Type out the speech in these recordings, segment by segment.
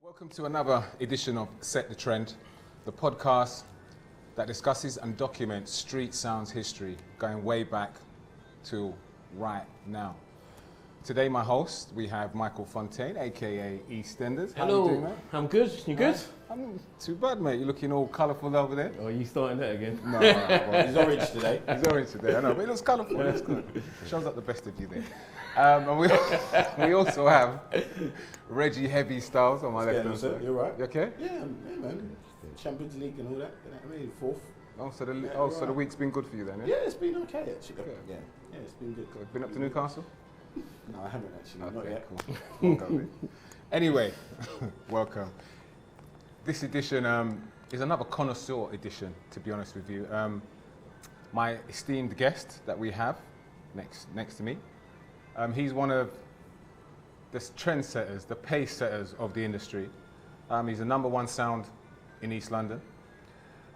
Welcome to another edition of Set the Trend, the podcast that discusses and documents street sounds history going way back to right now. Today, my host, we have Michael Fontaine, aka EastEnders. How Hello. you doing, mate? I'm good. You good? I'm not too bad, mate. You're looking all colourful over there. Oh, are you starting that again? No, well, He's orange today. he's orange today. I know, but it looks colourful. It's good. Shows up the best of you there. And we also have Reggie Heavy Styles on my left hand side. You're right. You okay? Yeah, man. Champions League and all that. You know what I mean? Fourth. Oh, so the Yeah, so the right. week's been good for you then, Yeah, it's been okay actually. Good. Yeah, it's been good. Good. Been up to Newcastle? No, I haven't actually. Not Okay, yet. cool. Welcome. Anyway, welcome. This edition is another connoisseur edition, to be honest with you. My esteemed guest that we have next to me, he's one of the trendsetters, the pace setters of the industry. He's the #1 sound in East London.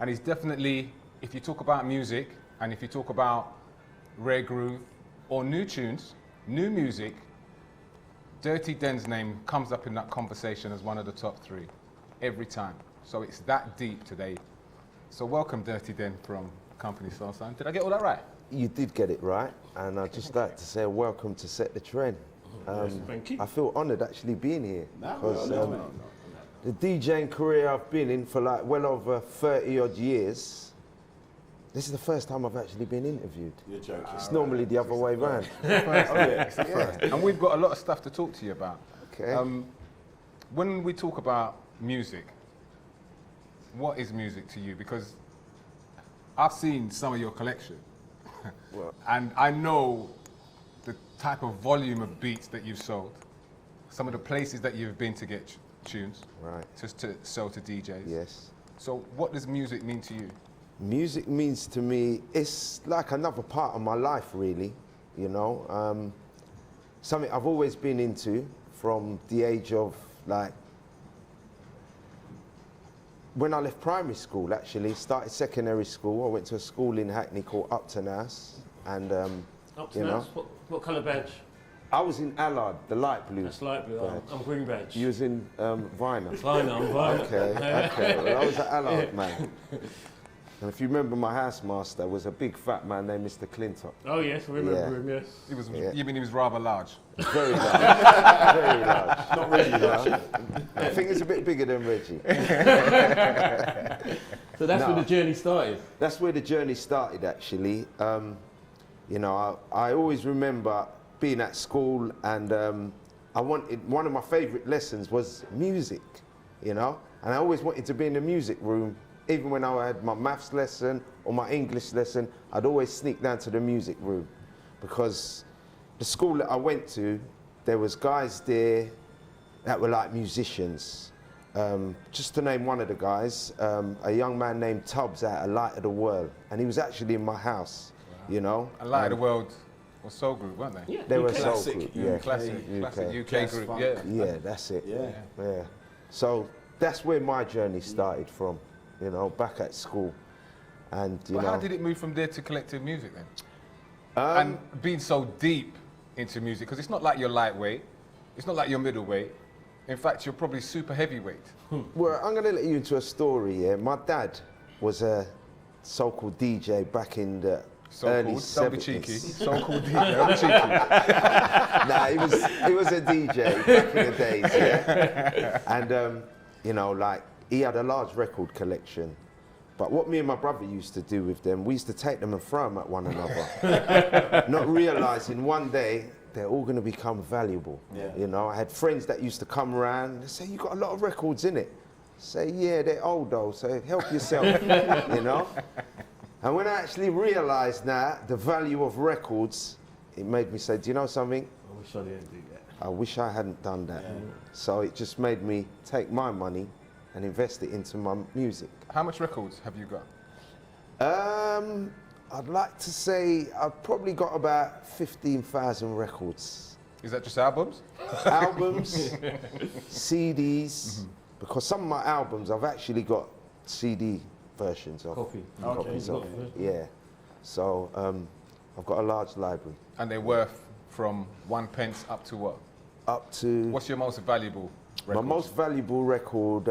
And he's definitely, if you talk about music, and if you talk about rare groove or new tunes, new music, Dirty Den's name comes up in that conversation as one of the top 3 every time. So it's that deep today. So welcome, Dirty Den from Company Soul Sound. Did I get all that right? You did get it right, and I'd just like to say welcome to Set the Trend. Thank you. I feel honoured actually being here No, because no. the DJing career I've been in for like well over 30 odd years, this is the first time I've actually been interviewed. You're joking. It's normally the other way round. And we've got a lot of stuff to talk to you about. Okay. When we talk about music, what is music to you? Because I've seen some of your collection, Well, and I know the type of volume of beats that you've sold, some of the places that you've been to get tunes, right. just to sell to DJs. Yes. So what does music mean to you? Music means to me, it's like another part of my life, really. You know, something I've always been into from the age of like. When I left primary school, actually, started secondary school, I went to a school in Hackney called Upton House, and Up to you now. know, What colour badge? I was in Allard, the light blue. That's light blue. badge. I'm green badge. You was in Viner. Fine, I'm fine. Okay. Well, I was at Allard, man. And if you remember, my housemaster was a big fat man named Mr. Clinton. Oh yes, I remember Yeah. him. Yes. It was, Yeah. You mean he was rather large? Very large. Very large. Not really large. I think it's a bit bigger than Reggie. So that's No. where the journey started. That's where the journey started, actually. You know, I always remember being at school, and I wanted, one of my favourite lessons was music, you know, and I always wanted to be in the music room. Even when I had my maths lesson or my English lesson, I'd always sneak down to the music room, because the school that I went to, there was guys there that were like musicians. Just to name one of the guys, a young man named Tubbs out of Light of the World, and he was actually in my house, you know. A Light of the World was soul group, weren't they? Yeah. They were a UK. soul Classic group, UK. yeah. Classic UK Jazz group, funk. yeah. Yeah, that's it. Yeah. Yeah. So that's where my journey started from, you know, back at school. And you But know, how did it move from there to collective music then? um, And being so deep into music, because it's not like you're lightweight, it's not like you're middleweight. In fact, you're probably super heavyweight. well, I'm going to let you into a story here. My dad was a so-called DJ back in the early So-called, don't be 70s. cheeky. So-called DJ, don't be cheeky. Nah, he was a DJ back in the days, yeah. And you know, like, he had a large record collection. But what me and my brother used to do with them, we used to take them and throw them at one another, not realizing one day they're all going to become valuable. Yeah. You know, I had friends that used to come around and say, "You got a lot of records in it." Say, "Yeah, they're old though, so help yourself." You know. And when I actually realized now the value of records, it made me say, "Do you know something? I wish I didn't do that. I wish I hadn't done that." Yeah. So it just made me take my money and invest it into my music. How much records have you got? I'd like to say I've probably got about 15,000 records. Is that just albums? Albums, CDs, because some of my albums I've actually got CD versions of. Copy. Copies Okay. of, yeah. So I've got a large library. And they're worth from 1 pence up to what? Up to, What's your most valuable records? My most valuable record,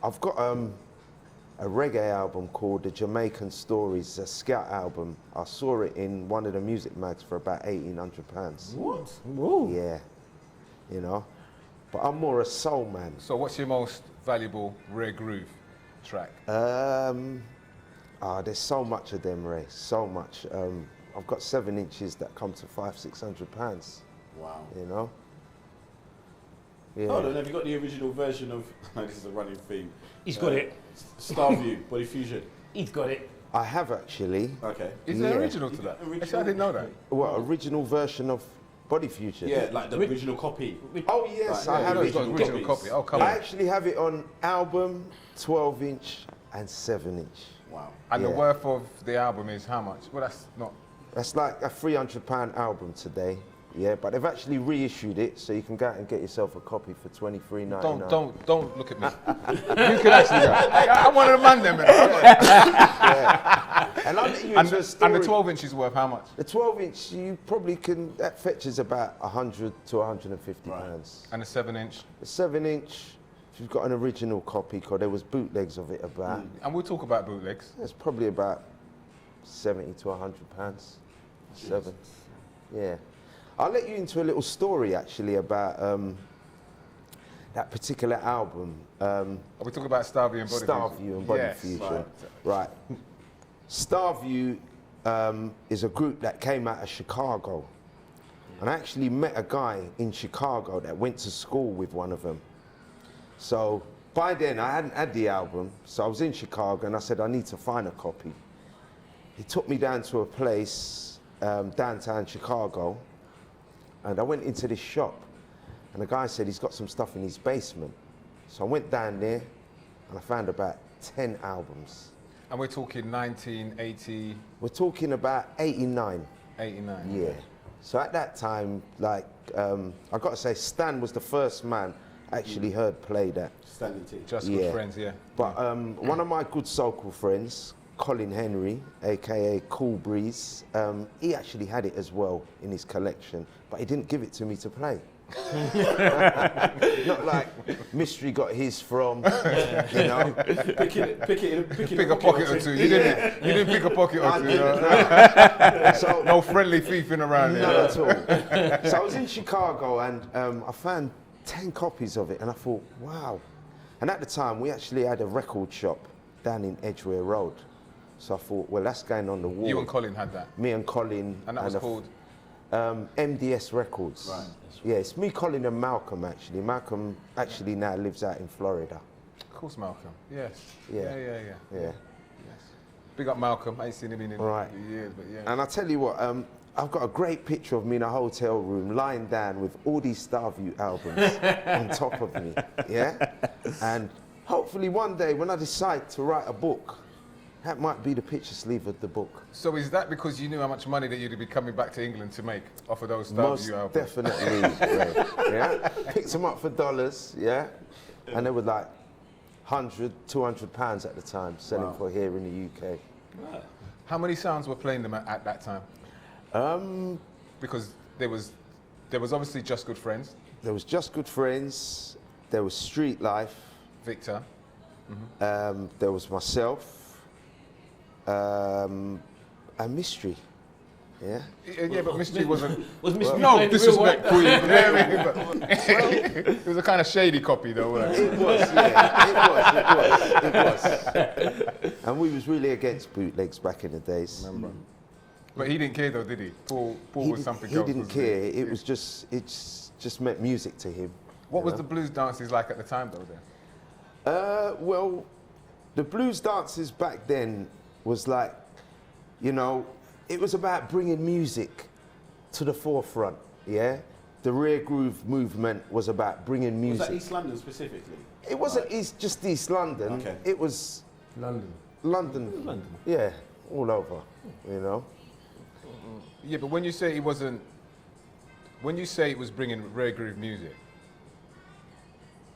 I've got a reggae album called The Jamaican Stories, a scout album. I saw it in one of the music mags for about £1,800. What? Whoa. Yeah, you know. But I'm more a soul man. So what's your most valuable rare groove track? There's so much of them, Ray, so much. I've got 7 inches that come to £500-600, Wow. you know. Yeah. Hold on, have you got the original version of, this is a running theme. He's got it. Starview, Body Fusion. He's got it. I have actually. Okay. Is there Yeah. original to You that? got original? Actually, I didn't know that. What, original version of Body Fusion? Yeah, like the original copy. Oh yes, Right, I yeah, have you it. Got got original copies. copy. Oh, come I on. actually have it on album, 12-inch and 7-inch. Wow. And the yeah. worth of the album is how much? Well, that's not. That's like a £300 album today. Yeah, but they've actually reissued it, so you can go out and get yourself a copy for $23.99. Don't look at me. You can actually go. I'm one of the man them. Yeah. And I'll let you And into a the story. 12 inch is worth how much? The 12-inch, you probably can. That fetches about £100 to £150. And the 7 inch. The 7-inch, if you've got an original copy, because there was bootlegs of it about. And we'll talk about bootlegs. It's probably about £70 to £100. 7. Yeah. I'll let you into a little story actually about that particular album. Are we talking about Starview and Body Fusion? Starview and Body Yes. Fusion. Right. Starview is a group that came out of Chicago. And I actually met a guy in Chicago that went to school with one of them. So by then I hadn't had the album, so I was in Chicago and I said, I need to find a copy. He took me down to a place downtown Chicago, and I went into this shop, and the guy said he's got some stuff in his basement. So I went down there, and I found about 10 albums. And we're talking 1980, We're talking about 89. 89. Yeah. So at that time, like, I got to say, Stan was the first man I actually heard play that. Standing T. Just Yeah. good friends, yeah. But one of my good soulful friends, Colin Henry, aka Cool Breeze, he actually had it as well in his collection, but he didn't give it to me to play. Not like Mystery got his from, you know. Pick a pocket or two. You didn't pick a pocket or two. So No friendly thieving around none here. at all. So I was in Chicago and I found 10 copies of it, and I thought, wow. And at the time, we actually had a record shop down in Edgware Road. So I thought, well, that's going on the wall. You and Colin had that. Me and Colin. And that was called? MDS Records. Right. Yeah, it's me, Colin, and Malcolm actually. Malcolm actually now lives out in Florida. Of course, Malcolm. Yes. Yeah. Yeah. Yeah. Yes. Big up Malcolm. I ain't seen him in Right. years, but yeah. And I tell you what, I've got a great picture of me in a hotel room lying down with all these Starview albums on top of me. Yeah? And hopefully one day when I decide to write a book, that might be the picture sleeve of the book. So is that because you knew how much money that you'd be coming back to England to make off of those Most Starview albums? definitely. Ray, yeah? Picked them up for dollars, yeah? And they were like £100, £200 at the time, selling for here in the UK. How many sounds were playing them at that time? Because there was obviously Just Good Friends, There was Just Good Friends, there was Street Life, Victor. there was myself, and Mystery. Yeah. Yeah, but Mystery wasn't. Was Mystery No playing the real one? disrespect for you. It was a kind of shady copy, though, wasn't it? It was, yeah. It was. And we was really against bootlegs back in the days. Remember. But he didn't care, though, did he? Paul was something He else. didn't wasn't care. It was just meant music to him. What you was know? the blues dances like at the time, though? Then. Well, the blues dances back then was like, you know, it was about bringing music to the forefront, yeah? The rare groove movement was about bringing Was music. that East London specifically? It wasn't just East London, Okay. it was London. London, yeah, all over, you know? Yeah, but when you say it wasn't, when you say it was bringing rare groove music,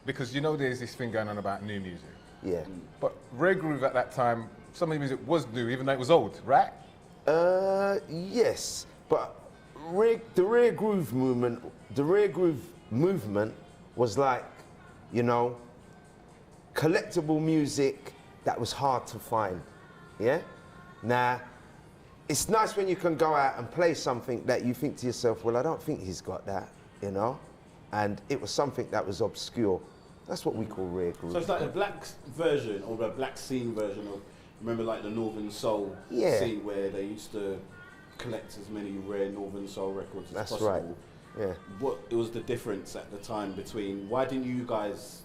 because you know there's this thing going on about new music, Yeah. but rare groove at that time, some of the music was new, even though it was old, right? Yes, but the rare groove movement was like, you know, collectible music that was hard to find, yeah? Now, it's nice when you can go out and play something that you think to yourself, well, I don't think he's got that, you know? And it was something that was obscure. That's what we call rare groove. So it's like the black version or the black scene version of, remember like the Northern Soul scene where they used to collect as many rare Northern Soul records as possible. That's right, yeah. What was the difference at the time between, why didn't you guys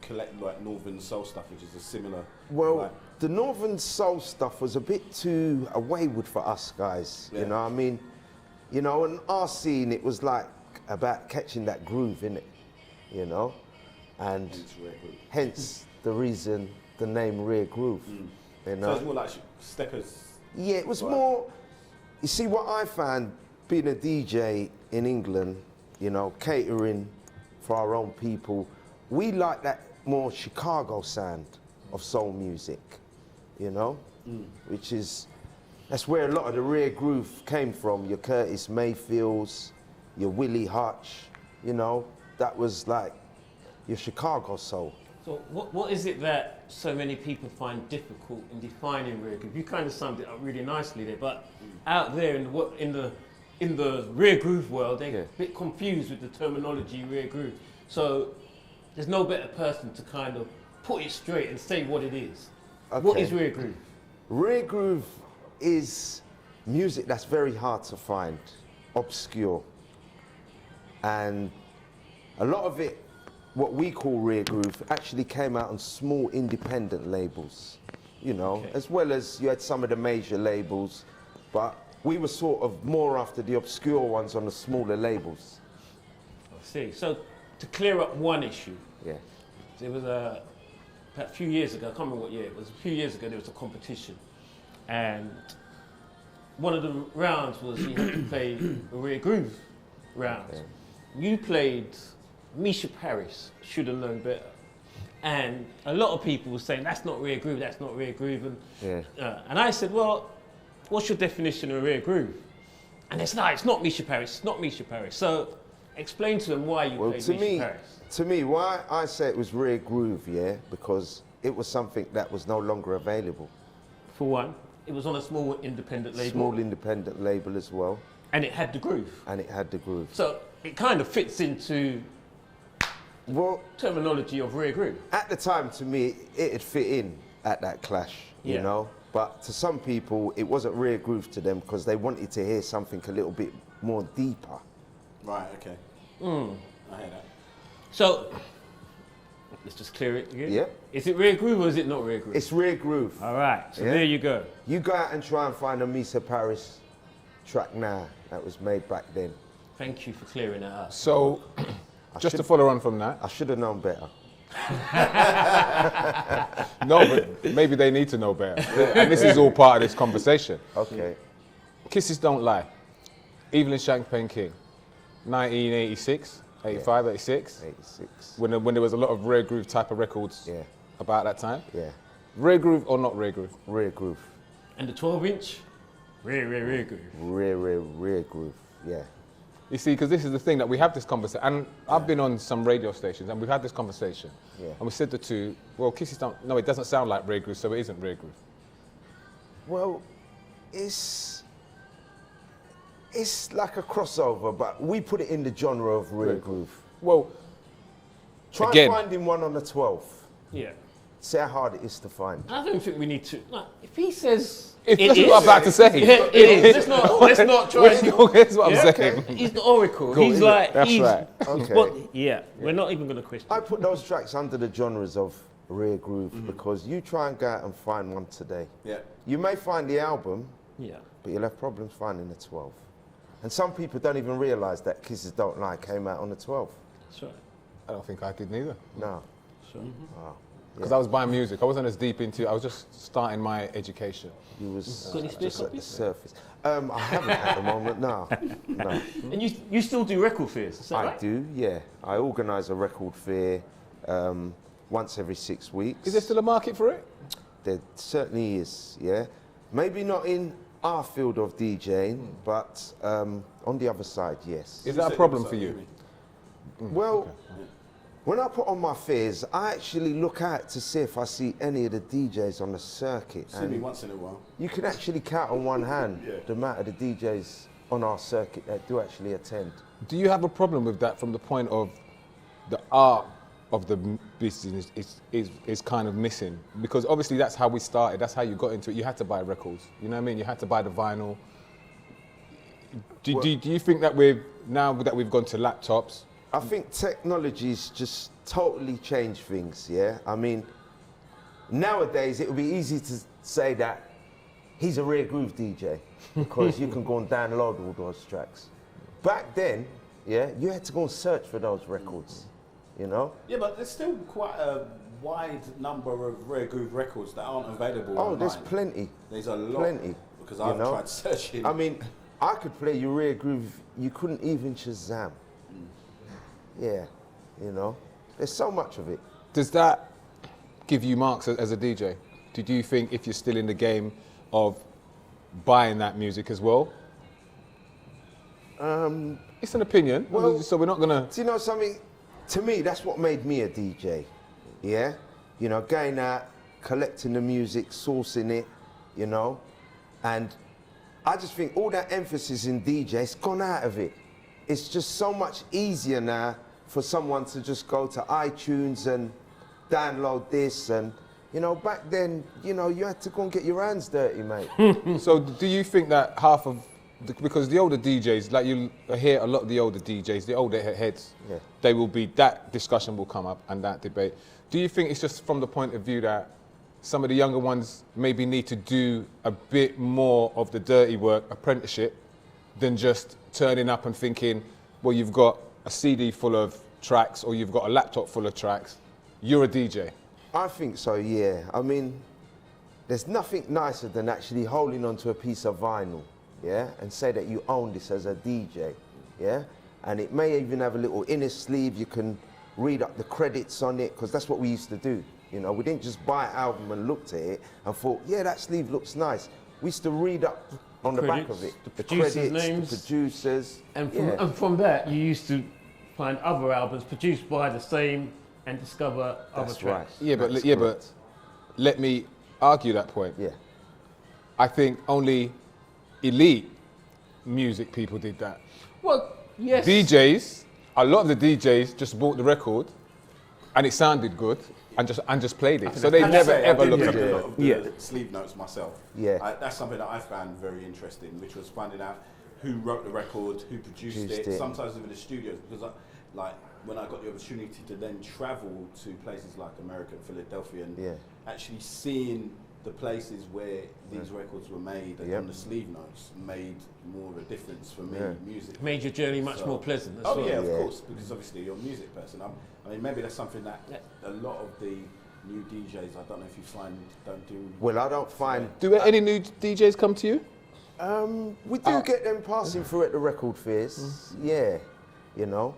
collect like Northern Soul stuff, which is a similar... Well, like, the Northern Soul stuff was a bit too wayward for us guys, you know what I mean? You know, in our scene, it was like about catching that groove, innit? You know? And hence the reason the name Rare Groove. You know? So it's more like Steckers. Yeah, it was more, you see what I found being a DJ in England, you know, catering for our own people, we like that more Chicago sound of soul music, you know, which is, that's where a lot of the Rare Groove came from, your Curtis Mayfields, your Willie Hutch, you know, that was like your Chicago soul. So what is it that so many people find difficult in defining rare groove? You kind of summed it up really nicely there, but out there in the rare groove world, they're a bit confused with the terminology rare groove. So there's no better person to kind of put it straight and say what it is. Okay. What is rare groove? Rare groove is music that's very hard to find, obscure, and a lot of it, what we call rare groove, actually came out on small independent labels, you know, as well as you had some of the major labels, but we were sort of more after the obscure ones on the smaller labels. I see. So to clear up one issue, there was about a few years ago, I can't remember what year it was, a few years ago there was a competition, and one of the rounds was you had to play a rare groove round. You played Misha Paris, Should Have Known Better. And a lot of people were saying, that's not rare groove, that's not rare groove. And I said, well, what's your definition of rare groove? And it's like, it's not Misha Paris, it's not Misha Paris. So explain to them why you played Misha Paris. To me, why I say it was rare groove, because it was something that was no longer available. For one, it was on a small independent label. Small independent label as well. And it had the groove. And it had the groove. So it kind of fits into terminology of rare groove. At the time, to me, it'd fit in at that clash, you know? But to some people, it wasn't rare groove to them because they wanted to hear something a little bit more deeper. Right, okay. I hear that. So, let's just clear it again. Yeah. Is it rare groove or is it not rare groove? It's rare groove. All right, so there you go. You go out and try and find a Misha Paris track now that was made back then. Thank you for clearing that up. So, just to follow on from that. I should have known better. No, but maybe they need to know better. And this is all part of this conversation. Okay. Kisses Don't Lie. Evelyn Champagne King. 1986, 85, 86. 86. When there was a lot of rare groove type of records about that time. Yeah. Rare groove or not rare groove? Rare groove. And the 12-inch? Rare groove. Rare groove, yeah. You see, because this is the thing that we have this conversation, and I've been on some radio stations and we've had this conversation. And we said the two, well, Kisses don't, no, it doesn't sound like rare groove, so it isn't rare groove. Well, it's like a crossover, but we put it in the genre of rare groove. Well, try again, finding one on the 12th. Yeah. See how hard it is to find. I don't think we need to. Like, if he says that's what I'm about to say. It is. Let's not try. Here's what I'm saying. He's the oracle. Cool, he's like. That's he's, right. Okay. We're not even going to question. I put those tracks under the genres of rare groove because you try and go out and find one today. Yeah. You may find the album, Yeah. but you'll have problems finding the 12. And some people don't even realise that Kisses Don't Lie came out on the 12th. That's right. I don't think I did neither. No. Sure. Oh. Because I was buying music. I wasn't as deep into it. I was just starting my education. You was Got any spare just at the copies? surface. I haven't at the moment, no. And you still do record fairs, is that right? I do, yeah. I organise a record fair once every 6 weeks. Is there still a market for it? There certainly is, yeah. Maybe not in our field of DJing, but on the other side, yes. Is that a problem for you? Well, when I put on my fears, I actually look out to see if I see any of the DJs on the circuit. See me once in a while. You can actually count on one hand the amount of the DJs on our circuit that do actually attend. Do you have a problem with that from the point of the art of the business is kind of missing? Because obviously that's how we started, that's how you got into it. You had to buy records, you know what I mean? You had to buy the vinyl. Do you think that now that we've gone to laptops? I think technology's just totally changed things, yeah? I mean, nowadays it would be easy to say that he's a rare groove DJ because you can go and download all those tracks. Back then, yeah, you had to go and search for those records, you know? Yeah, but there's still quite a wide number of rare groove records that aren't available online. There's plenty. There's a lot. Plenty. Because I've tried searching. I mean, I could play your rare groove, you couldn't even Shazam. Yeah, you know, there's so much of it. Does that give you marks as a DJ? Do you think if you're still in the game of buying that music as well? It's an opinion, well, so we're not gonna... Do you know something? To me, that's what made me a DJ, yeah? You know, going out, collecting the music, sourcing it, you know? And I just think all that emphasis in DJ, it's gone out of it. It's just so much easier now for someone to just go to iTunes and download this and, you know, back then, you know, you had to go and get your hands dirty, mate. So do you think that half of, because the older DJs, like you hear a lot of the older DJs, the older heads, they will be, that discussion will come up and that debate. Do you think it's just from the point of view that some of the younger ones maybe need to do a bit more of the dirty work, apprenticeship, than just turning up and thinking, well, you've got a CD full of tracks or you've got a laptop full of tracks, you're a DJ? I think so, yeah. I mean, there's nothing nicer than actually holding onto a piece of vinyl, yeah, and say that you own this as a DJ, yeah? And it may even have a little inner sleeve, you can read up the credits on it, because that's what we used to do. You know, we didn't just buy an album and looked at it and thought, yeah, that sleeve looks nice. We used to read up on the back of it. The producers' names. The producers. And from that, you used to find other albums produced by the same and discover other tracks. Right. But let me argue that point. Yeah. I think only elite music people did that. Well, yes. DJs, a lot of the DJs just bought the record and it sounded good and just played it. So they never ever looked at a lot of the sleeve notes myself. Yeah. That's something that I found very interesting, which was finding out who wrote the record, who produced it, sometimes even the studios, because like when I got the opportunity to then travel to places like America, Philadelphia, and actually seeing the places where these records were made and on the sleeve notes made more of a difference for me, music. Made your journey much more pleasant as well. Yeah, of course, because obviously you're a music person. I mean, maybe that's something that a lot of the new DJs, I don't know if you find, don't do. Well, I don't find... Do any new DJs come to you? We do get them passing through at the record fairs, you know.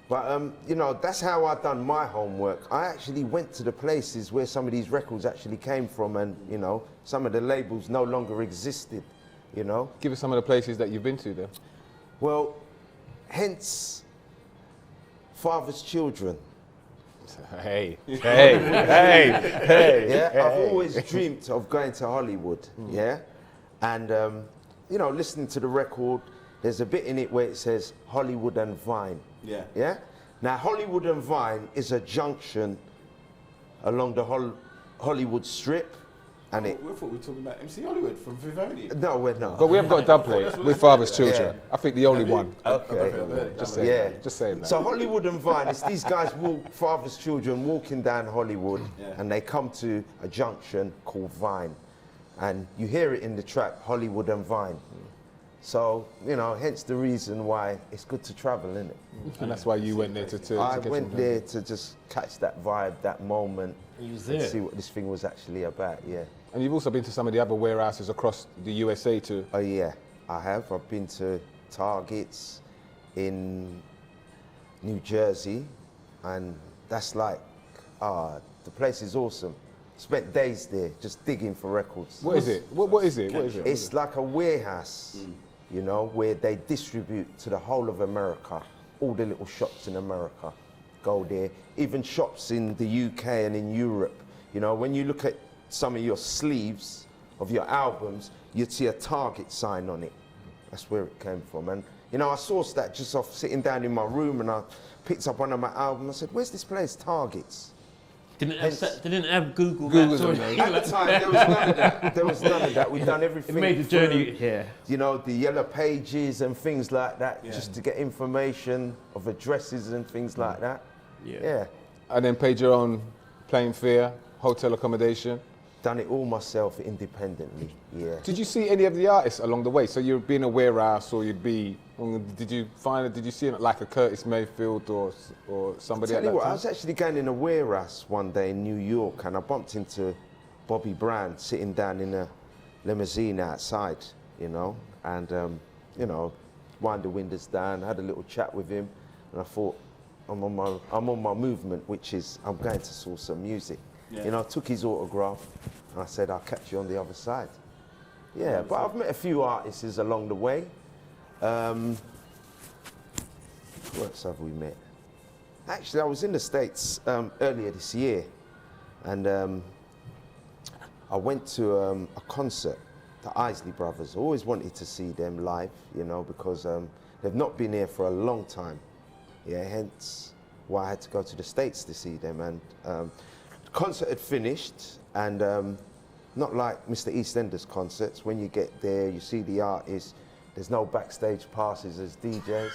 But, you know, that's how I done my homework. I actually went to the places where some of these records actually came from and, you know, some of the labels no longer existed, you know. Give us some of the places that you've been to there. Well, hence, Father's Children. Hey. Yeah, I've always dreamt of going to Hollywood, and you know, listening to the record, there's a bit in it where it says Hollywood and Vine. Yeah. Now, Hollywood and Vine is a junction along the Hollywood Strip, and we thought we were talking about MC Hollywood from Fifth Avenue. No, we're not. But we have got a dub plate with Father's Children. I think the only one. Okay. Just saying that. So Hollywood and Vine, it's these guys Father's Children walking down Hollywood, and they come to a junction called Vine, and you hear it in the track Hollywood and Vine. So, you know, hence the reason why it's good to travel, isn't it? And that's why you went there to I went there to just catch that vibe, that moment, and see what this thing was actually about, And you've also been to some of the other warehouses across the USA too. Oh yeah, I have. I've been to Targets in New Jersey, and that's like, the place is awesome. Spent days there just digging for records. What is it? What is it? It's like a warehouse, you know, where they distribute to the whole of America. all the little shops in America. Go there. Even shops in the UK and in Europe. You know, when you look at some of your sleeves of your albums, you'd see a Target sign on it. That's where it came from. And, you know, I sourced that just off sitting down in my room, and I picked up one of my albums. I said, where's this place, Targets? They didn't have Google Maps. At the time, there was none of that. There was none of that. We've done everything. It made the journey here. You know, the yellow pages and things like that, just to get information of addresses and things like that. Yeah. And then paid your own plane fare, hotel accommodation. Done it all myself independently, yeah. Did you see any of the artists along the way? So you'd be in a warehouse, or you'd be, did you see like a Curtis Mayfield or somebody Tell like you what, that? I was actually going in a warehouse one day in New York, and I bumped into Bobby Brown sitting down in a limousine outside, you know, and, you know, wind the windows down, had a little chat with him, and I thought, I'm on my movement, which is I'm going to source some music. Yeah. You know, I took his autograph and I said, I'll catch you on the other side. Yeah, but I've met a few artists along the way. Who else have we met? Actually, I was in the States earlier this year, and I went to a concert, the Isley Brothers. I always wanted to see them live, you know, because they've not been here for a long time. Yeah, hence why I had to go to the States to see them. And the concert had finished, and not like Mr. EastEnders concerts. When you get there, you see the artists. There's no backstage passes as DJs.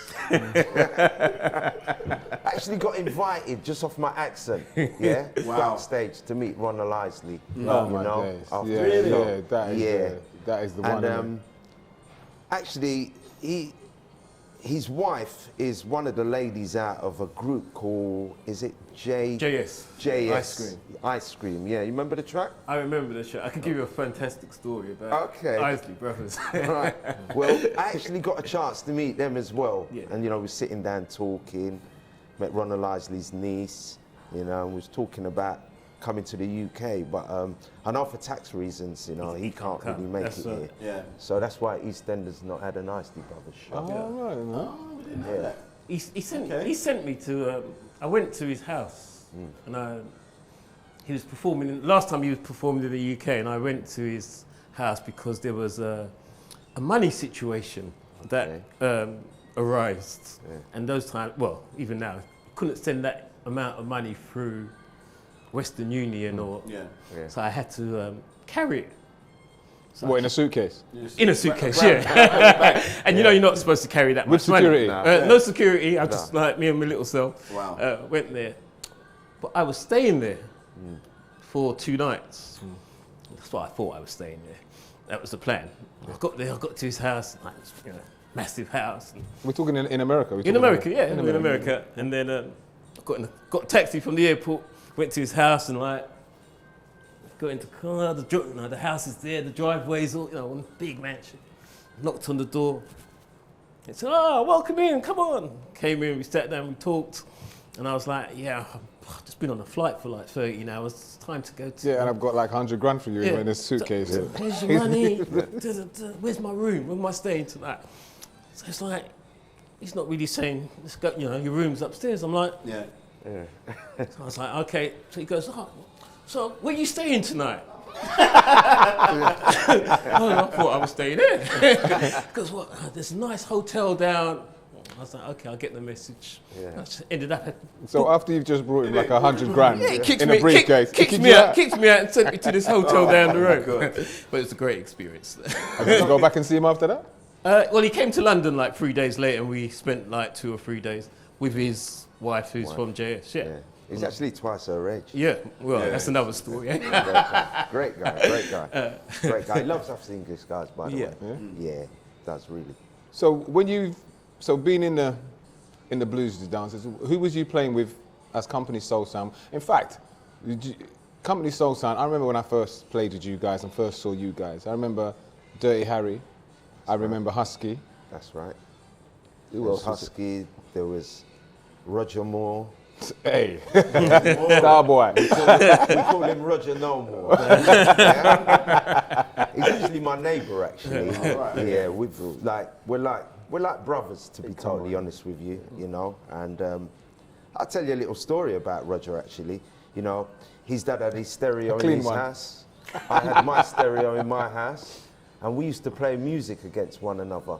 Actually got invited just off my accent, yeah, backstage to meet Ronald Isley. Oh my days! That is the one. And actually, his wife is one of the ladies out of a group called, is it JS? JS. Ice Cream, yeah. You remember the track? I remember the track. I can give you a fantastic story about Isley Brothers. Right. Well, I actually got a chance to meet them as well. Yeah. And, you know, we're sitting down talking, met Ronald Isley's niece, you know, and we was talking about coming to the UK, but I know for tax reasons, you know, he can't really make it here. Yeah. So that's why EastEnders not had an Isley Brothers show. Oh, right. Yeah. He sent me to, I went to his house, and he was performing, last time he was performing in the UK, and I went to his house because there was a money situation that arose. Yeah. And those times, well, even now, you couldn't send that amount of money through Western Union or so I had to carry it. So what, in a suitcase? In a suitcase, yeah. And you know you're not supposed to carry that much money. With security? No security. I just like me and my little self went there. But I was staying there for 2 nights. That's why I thought I was staying there. That was the plan. I got there. I got to his house. Like, you know, massive house. We're talking in America. In America, yeah, in America. And then got a taxi from the airport. Went to his house and like got into the car. The house is there. The driveway's all, you know, one big mansion. Knocked on the door. He said, "Oh, welcome in. Come on." Came in. We sat down. We talked. And I was like, "Yeah, I've just been on a flight for like 13 hours. It's time to go to." Yeah, and I've got like 100 grand for you in this suitcase. So, here's your money. Where's my room? Where am I staying tonight? So it's like he's not really saying, "Let's go." You know, your room's upstairs. I'm like, yeah. So I was like, okay. So he goes, "Oh, so where are you staying tonight?" I thought I was staying there. Because there's a nice hotel down. I was like, okay, I'll get the message. Yeah. I just ended up So after you've just brought him like 100 grand in a briefcase, kicked me out and sent me to this hotel down the road. But it's a great experience. Did you go back and see him after that? Well, he came to London like 3 days later, and we spent like 2 or 3 days with his wife, who's from JS. Yeah. He's actually twice her age. Yeah, well, that's another story. Great guy. Great guy. He loves us English guys, by the way. Yeah, does really. So when being in the blues dancers, who was you playing with as Company Soul Sound? In fact, Company Soul Sound, I remember when I first played with you guys and first saw you guys. I remember Dirty Harry. I remember Husky. That's right. Who else? Husky. There was Roger Moore. Hey, Starboy. We call him Roger No More. He's actually my neighbour, actually. Yeah, we're like we're like brothers, to be totally honest with you, you know. And I'll tell you a little story about Roger, actually. You know, his dad had his stereo in his house. I had my stereo in my house. And we used to play music against one another.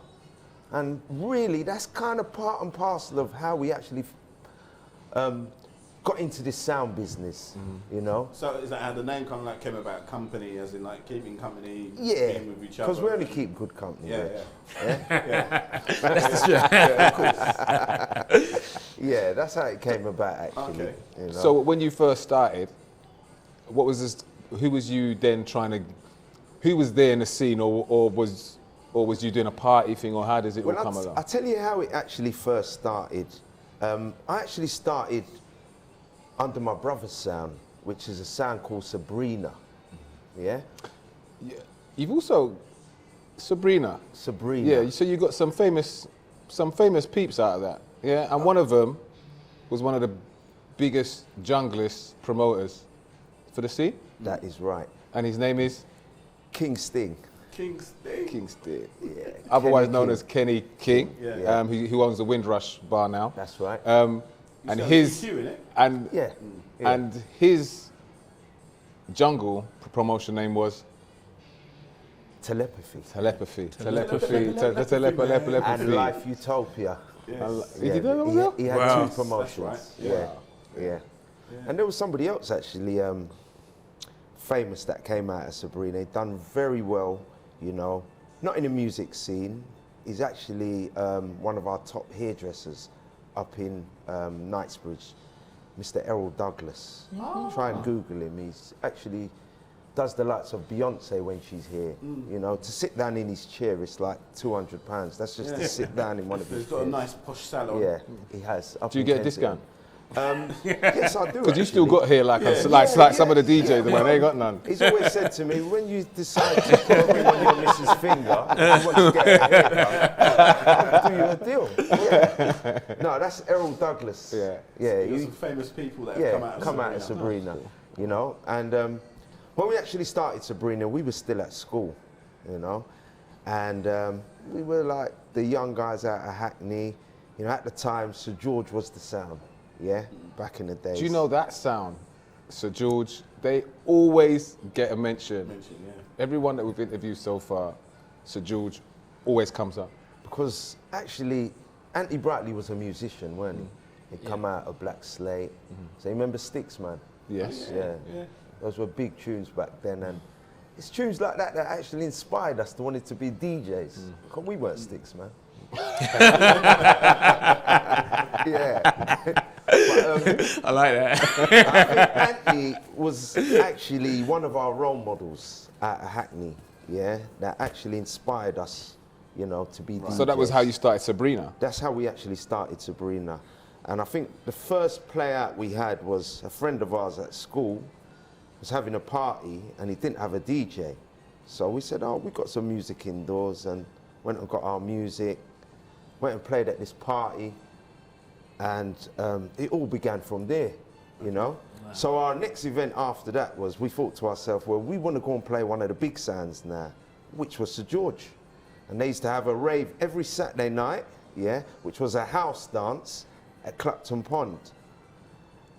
And really, that's kind of part and parcel of how we actually got into this sound business, you know. So is that how the name kind of like came about? Company, as in like keeping company, yeah, being with each other? Because we only keep good company. Yeah, that's how it came about, actually. Okay. You know? So when you first started, what was this? Who was you then trying to? Who was there in the scene, or was you doing a party thing, or how does it all come along? I'll tell you how it actually first started. I actually started under my brother's sound, which is a sound called Sabrina. Yeah? You've also Sabrina. Yeah, so you got some famous peeps out of that. Yeah, and one of them was one of the biggest junglist promoters for the scene. That is right. And his name is King Sting. King Sting. King Sting. Yeah. Otherwise Kenny known King. as Kenny King, Yeah. who owns the Windrush bar now. That's right. And his and yeah. and his jungle promotion name was Telepathy. Telepathy. And Life Utopia. Yes. Yeah, Did you know that? he had Wow. two promotions. That's Yeah. Yeah. And there was somebody else actually famous that came out of Sabrina. He'd done very well, you know, not in the music scene. He's actually one of our top hairdressers up in Knightsbridge, Mr. Errol Douglas. Try and Google him. He's actually does the likes of Beyonce when she's here. You know, to sit down in his chair, it's like £200. That's just to sit down in one of his He's got a nice posh salon. Yeah, he has. Do you get a discount? Yes, I do. Because you still got here like some of the DJs, man. They ain't got none. He's always said to me, when you decide to put a ring on your missus' finger, and you want to get a haircut, I'll do you a deal. Yeah. No, that's Errol Douglas. Yeah. Yeah. There's some famous people that have come out of Sabrina. You know, and when we actually started Sabrina, we were still at school, you know, and we were like the young guys out of Hackney. You know, at the time, Sir George was the sound. Yeah, back in the days. Do you know that sound, Sir George? They always get a mention. Yeah. Everyone that we've interviewed so far, Sir George always comes up. Because actually, Anthony Brightley was a musician, weren't he? He'd come out of Black Slate. So you remember Sticks, man? Yes. Yeah. Those were big tunes back then, and it's tunes like that that actually inspired us to want to be DJs. Because we weren't Sticks, man. Yeah. But, I like that. I think Anthony was actually one of our role models at Hackney, yeah, that actually inspired us, you know, to be DJs. So that was how you started Sabrina? That's how we actually started Sabrina. And I think the first play out we had was a friend of ours at school was having a party and he didn't have a DJ. So we said, oh, we got some music indoors, and went and got our music, went and played at this party. And it all began from there, you know? Wow. So our next event after that was, we thought to ourselves, well, we want to go and play one of the big sounds now, which was Sir George. And they used to have a rave every Saturday night, yeah, which was a house dance at Clapton Pond.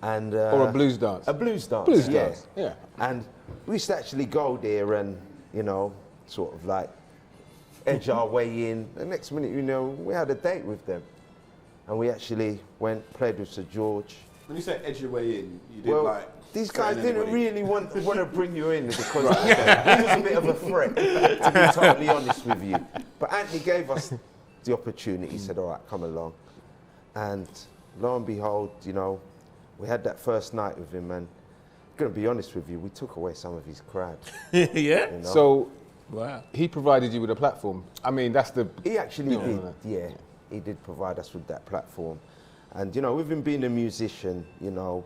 And or a blues dance? A blues dance, blues yeah. dance, yeah. And we used to actually go there and, you know, sort of like edge our way in. The next minute, you know, we had a date with them. And we actually went, played with Sir George. When you say edge your way in, you didn't these guys didn't really want to bring you in because he was a bit of a threat, to be totally honest with you. But Anthony gave us the opportunity. He said, all right, come along. And lo and behold, you know, we had that first night with him, and I'm going to be honest with you, we took away some of his crowd. Yeah? You know? So Wow. he provided you with a platform. I mean, that's the... He actually did, yeah. He did provide us with that platform. And, you know, with him being a musician, you know,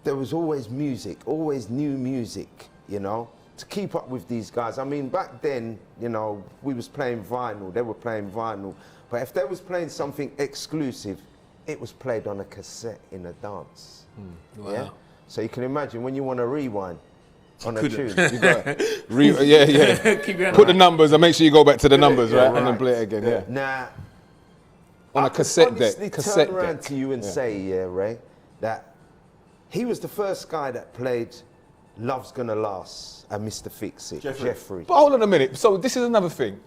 there was always music, always new music, you know, to keep up with these guys. I mean, back then, you know, we was playing vinyl, they were playing vinyl. But if they was playing something exclusive, it was played on a cassette in a dance. Wow. Yeah? So you can imagine when you want to rewind, on a tune. You got yeah. Keep your hand Put the on numbers and make sure you go back to the numbers, right? right. And then play it again, yeah. Now, On a cassette deck. honestly Cassette turn around deck. to you and say, yeah, Ray, that he was the first guy that played Love's Gonna Last and Mr. Fix It, Jeffrey. But hold on a minute. So this is another thing.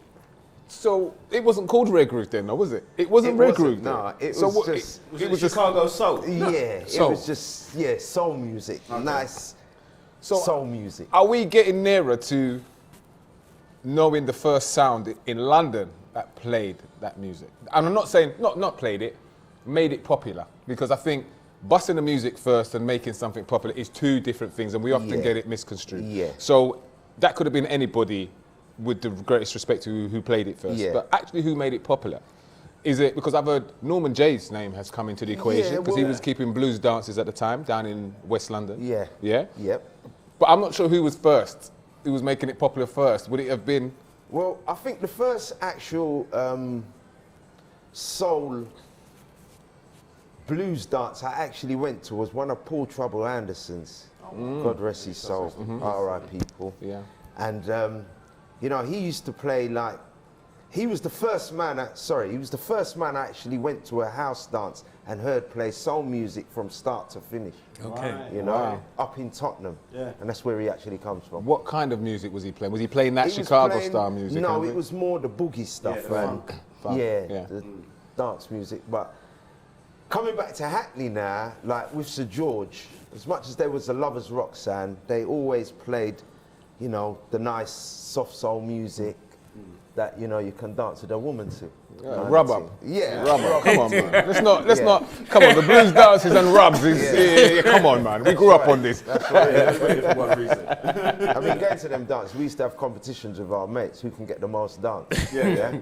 So it wasn't called Rare Groove then, though, was it? It wasn't Rare Groove then. No, it So was what- just, Was it Chicago Soul? yeah, Soul. it was just, yeah, soul music, nice So soul music. Are we getting nearer to knowing the first sound in London that played that music? And I'm not saying, not played it, made it popular. Because I think busting the music first and making something popular is two different things, and we often Yeah. get it misconstrued. Yeah. So that could have been anybody, with the greatest respect to who played it first. Yeah. But actually, who made it popular? Is it because I've heard Norman Jay's name has come into the equation because he well- was keeping blues dances at the time down in West London. Yeah. Yeah. Yep. But I'm not sure who was first. Who was making it popular first? Would it have been? Well, I think the first actual soul blues dance I actually went to was one of Paul Trouble Anderson's. God rest his soul. R.I.P. Paul. Yeah. And you know, he used to play like, he was the first man I actually went to a house dance and heard play soul music from start to finish. Okay. You know, Wow. up in Tottenham. Yeah. And that's where he actually comes from. What kind of music was he playing? Was he playing that He was Chicago playing- style music? No, kind of it thing? was more the boogie stuff Yeah, the and Funk, yeah, yeah. the dance music. But coming back to Hackney now, like with Sir George, as much as there was a lovers rock sound, they always played, you know, the nice soft soul music that, you know, you can dance with a woman to. Yeah, kind of rub thing. up. Yeah, Rub up. Come on, man. Let's not. Yeah. Come on. The blues dances and rubs is. Yeah, come on, man. We grew up on this. That's right. Yeah, for one reason. I mean, going to them dances, we used to have competitions with our mates who can get the most dance. Yeah.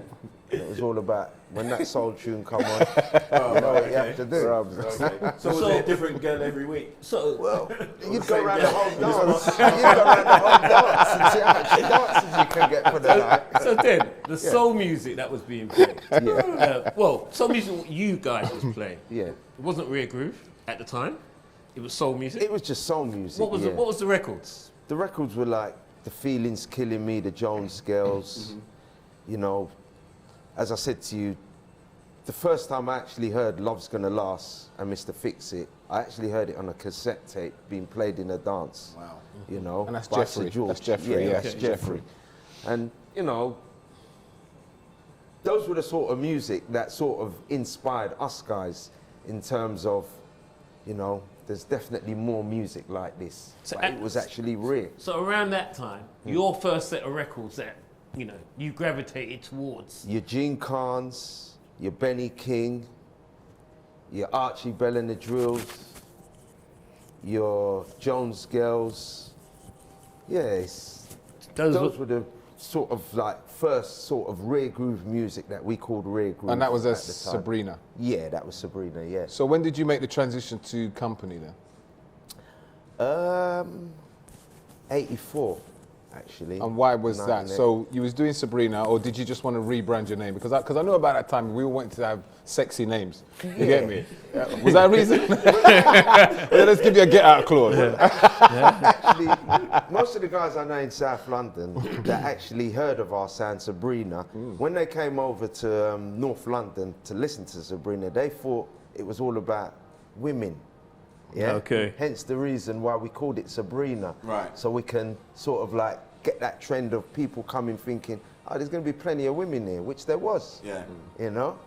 It was all about when that soul tune come on, you know what you have to do. Okay. So was it a different girl every week? So, Well, you'd same go around the girl. whole dance. You'd go around the whole dance and see how much dances you can get for the night. so then, the soul music that was being played. Well, soul music what you guys was playing. Yeah, It wasn't Rare Groove at the time. It was soul music. it was just soul music. What was yeah. what was the records? The records were like The Feelings Killing Me, the Jones Girls. You know, as I said to you, the first time I actually heard Love's Gonna Last and Mr. Fix It, I actually heard it on a cassette tape being played in a dance. Wow. You know, And that's by Sir Jeffrey. George. That's Jeffrey, yeah, that's okay. Jeffrey. And you know, those were the sort of music that sort of inspired us guys in terms of, you know, there's definitely more music like this. So But it was actually real. So around that time, your first set of records that you gravitated towards. Your Gene Carnes, your Benny King, your Archie Bell and the Drills, your Jones Girls. Yes, those were the sort of like first sort of rare groove music that we called rare groove. And that was at as the time. Sabrina. Yeah, that was Sabrina. Yeah. So when did you make the transition to company then? 84, actually. And why was that? 1980. So you was doing Sabrina, or did you just want to rebrand your name? Because I know about that time we all wanted to have sexy names. You get me? Was that a reason? Well, let's give you a get out clause. Actually, most of the guys I know in South London that actually heard of our sound, Sabrina, when they came over to North London to listen to Sabrina, they thought it was all about women. Yeah. Okay. Hence the reason why we called it Sabrina. Right. So we can sort of like get that trend of people coming thinking, oh, there's going to be plenty of women here, which there was. Yeah. You know.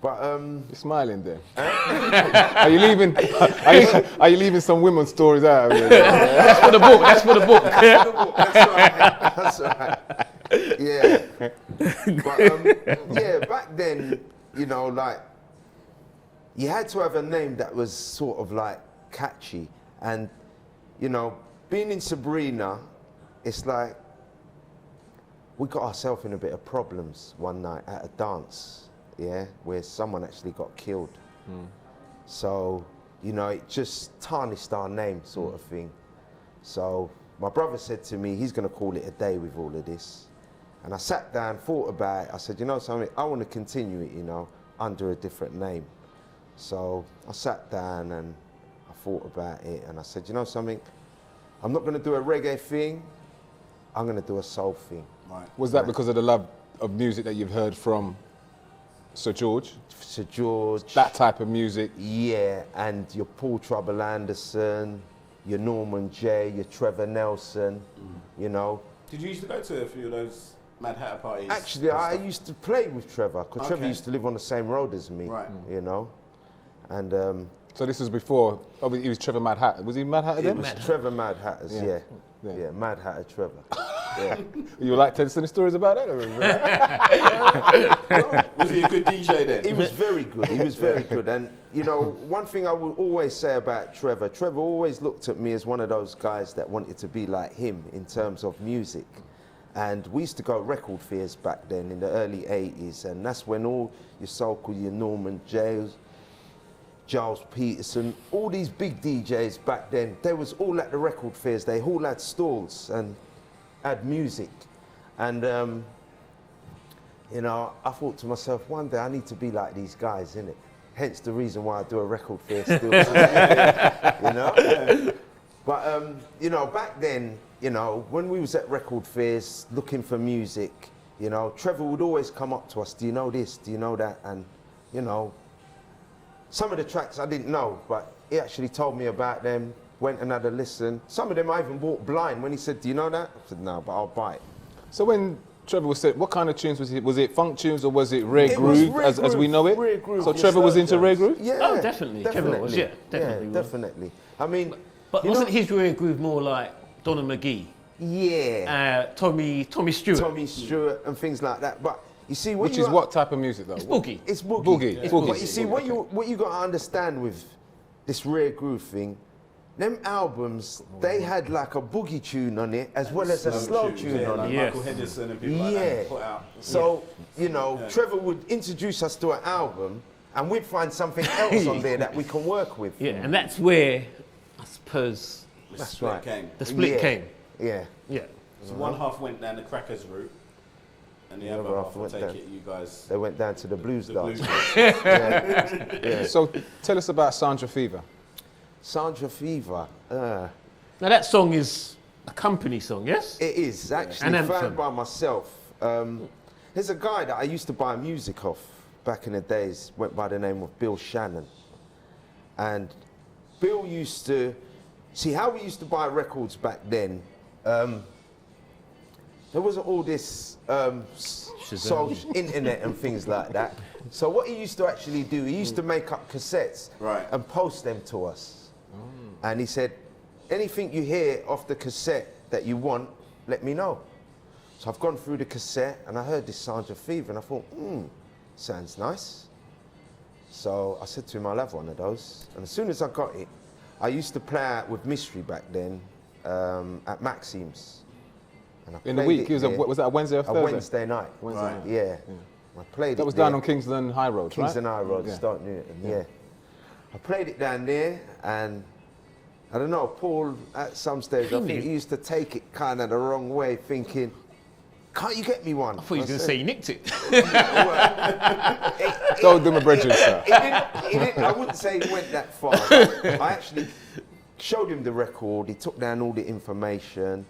But You're smiling there. Are you leaving? Are you leaving some women's stories out? Of here? That's for the book. That's for the book. That's right. Yeah. But yeah, back then, you know, like, you had to have a name that was sort of like catchy. And, you know, being in Sabrina, it's like, we got ourselves in a bit of problems one night at a dance, yeah, where someone actually got killed. So, you know, it just tarnished our name sort of thing. So my brother said to me, he's going to call it a day with all of this. And I sat down, thought about it. I said, you know something, I want to continue it, you know, under a different name. So I sat down and I thought about it and I said, you know something, I'm not going to do a reggae thing. I'm going to do a soul thing. Right. Was that because of the love of music that you've heard from Sir George? Sir George. That type of music? Yeah, and your Paul Trouble Anderson, your Norman J, your Trevor Nelson, you know. Did you used to go to a few of those Mad Hatter parties? Actually, I used to play with Trevor, because Trevor used to live on the same road as me, you know. And so this was before, he was Trevor Mad Hatter. Was he Mad Hatter then? it was Trevor Mad Hatters, yeah. Mad Hatter Trevor. Yeah. You like telling any stories about that? Was he a good DJ then? He was very good. He was very good. And, you know, one thing I will always say about Trevor always looked at me as one of those guys that wanted to be like him in terms of music. And we used to go record fairs back then in the early 80s. And that's when all your soulful, your Norman Jales, Giles Peterson, all these big DJs back then, they was all at the record fairs. They all had stalls and had music. And, you know, I thought to myself, one day I need to be like these guys, innit? Hence the reason why I do a record fair still, you know? But, you know, back then, you know, when we was at record fairs looking for music, you know, Trevor would always come up to us, do you know this, do you know that? And, you know, some of the tracks I didn't know, but he actually told me about them, went and had a listen. Some of them I even bought blind when he said, do you know that? I said, no, but I'll buy it. So when Trevor was said, what kind of tunes was it? Was it funk tunes or was it rare groove as we know it? Rare groove. So Trevor was into rare groove? Yeah. Oh, definitely. Trevor was, yeah, definitely. Yeah, definitely. I mean, but wasn't his rare groove more like Donna McGee? Yeah. Tommy Stewart. Tommy Stewart and things like that. But you see, Which is what type of music though? It's boogie. It's boogie. Boogie. Yeah. Boogie. But you see, what you got to understand with this rare groove thing, them albums, they had like a boogie tune on it as well as a slow tune on like it. Michael Henderson and people like that put out. So, you know, Trevor would introduce us to an album and we'd find something else on there that we can work with. Yeah, and that's where, I suppose, the split came. The split came. Yeah. Yeah. So one half went down the Crackers route, and the other half, I take it, you guys... They went down to the blues dance. Yeah. So tell us about Sandra Fever. Sandra Fever. Now that song is a company song, yes? It is, actually, An found anthem. by myself. There's a guy that I used to buy music off back in the days, went by the name of Bill Shannon. And Bill used to, see how we used to buy records back then, there wasn't all this social internet and things like that. So what he used to actually do, he used to make up cassettes and post them to us. And he said, anything you hear off the cassette that you want, let me know. So I've gone through the cassette and I heard this Sandra Fever and I thought, sounds nice. So I said to him, I'll have one of those. And as soon as I got it, I used to play out with Mystery back then at Maxim's. And I In the week? Was that a Wednesday or Thursday? A Wednesday night. Wednesday night. Yeah. I played that it was there. down on Kingsland High Road, Kingsland right? High Road, Stoke Newton, yeah. I played it down there and I don't know, Paul at some stage, I think he used to take it kind of the wrong way, thinking, can't you get me one? I thought you were going to say you nicked it. Don't do my brethren, sir. I wouldn't say he went that far. I actually showed him the record, he took down all the information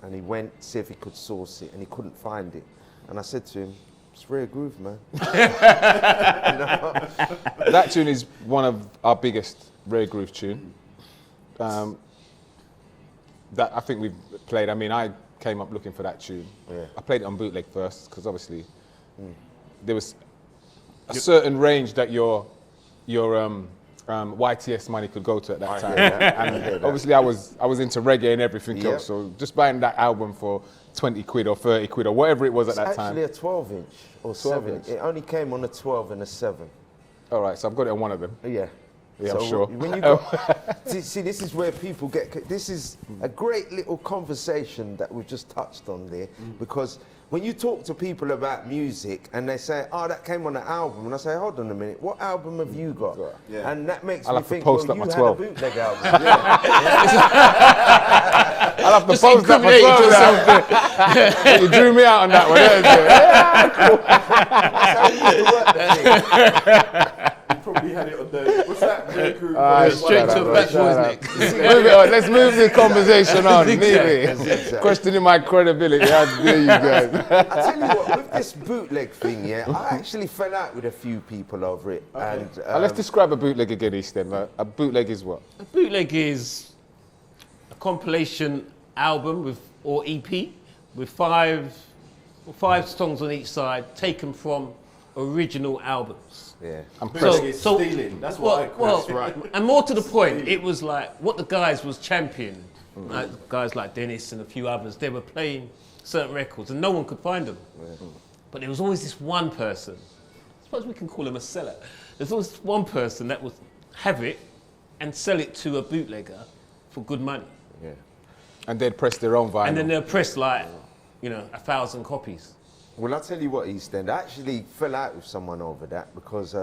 and he went to see if he could source it and he couldn't find it. And I said to him, it's rare groove, man. That tune is one of our biggest rare groove tune. That I think we've played. I mean, I came up looking for that tune. Yeah. I played it on bootleg first because obviously there was a certain range that your YTS money could go to at that time. And obviously I was into reggae and everything else. So just buying that album for 20 quid or 30 quid or whatever it was at that time. It's actually a 12-inch or 7. It only came on a 12 and a 7. All right, so I've got it on one of them. Yeah. Yeah, so I'm sure. When you got, see, this is where people get. This is a great little conversation that we've just touched on there, because when you talk to people about music and they say, "Oh, that came on an album," and I say, "Hold on a minute, what album have you got?" Yeah. And that makes I'll me have to think, post well, up you my had 12. a bootleg album. I'll have to post that myself. You drew me out on that one. That's how we used to work the thing. He had it on the, what's that? Straight to the back boys neck. Let's move the conversation on. Exactly. Maybe. Questioning my credibility. How dare you guys? I tell you what, with this bootleg thing, yeah, I actually fell out with a few people over it. Okay. And Let's describe a bootleg again, East End. A bootleg is what? A bootleg is a compilation album or EP with five songs on each side taken from original albums. yeah. Stealing. That's what well, right. And more to the point, it was like what the guys was championing. Like guys like Dennis and a few others, they were playing certain records and no one could find them. But there was always this one person, I suppose we can call him a seller. There's always one person that would have it and sell it to a bootlegger for good money. Yeah. And they'd press their own vinyl. And then they'll press like, 1,000 copies. Well, I'll tell you what, East End, I actually fell out with someone over that because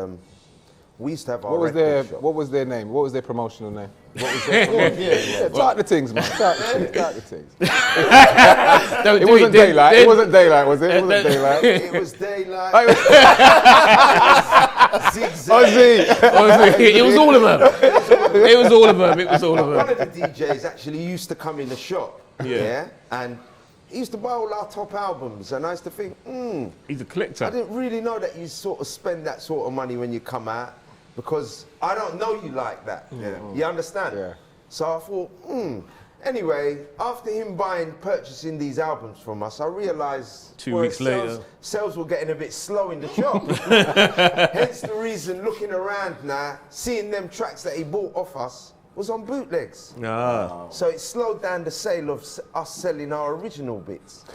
we used to have our record shop. What was their name? What was their promotional name? What was their promotional Start the things, man. Start the things. It wasn't daylight. It wasn't daylight, was it? It wasn't daylight. It was daylight. Zigzag. Ozzy. It was all of them. It was all of them. One of the DJs actually used to come in the shop, yeah, and he used to buy all our top albums, and I used to think, He's a collector. I didn't really know that you sort of spend that sort of money when you come out, because I don't know you like that. You understand? Yeah. So I thought, Anyway, after him purchasing these albums from us, I realised 2 weeks later, sales were getting a bit slow in the shop. Hence the reason, looking around now, seeing them tracks that he bought off us was on bootlegs. So it slowed down the sale of us selling our original bits.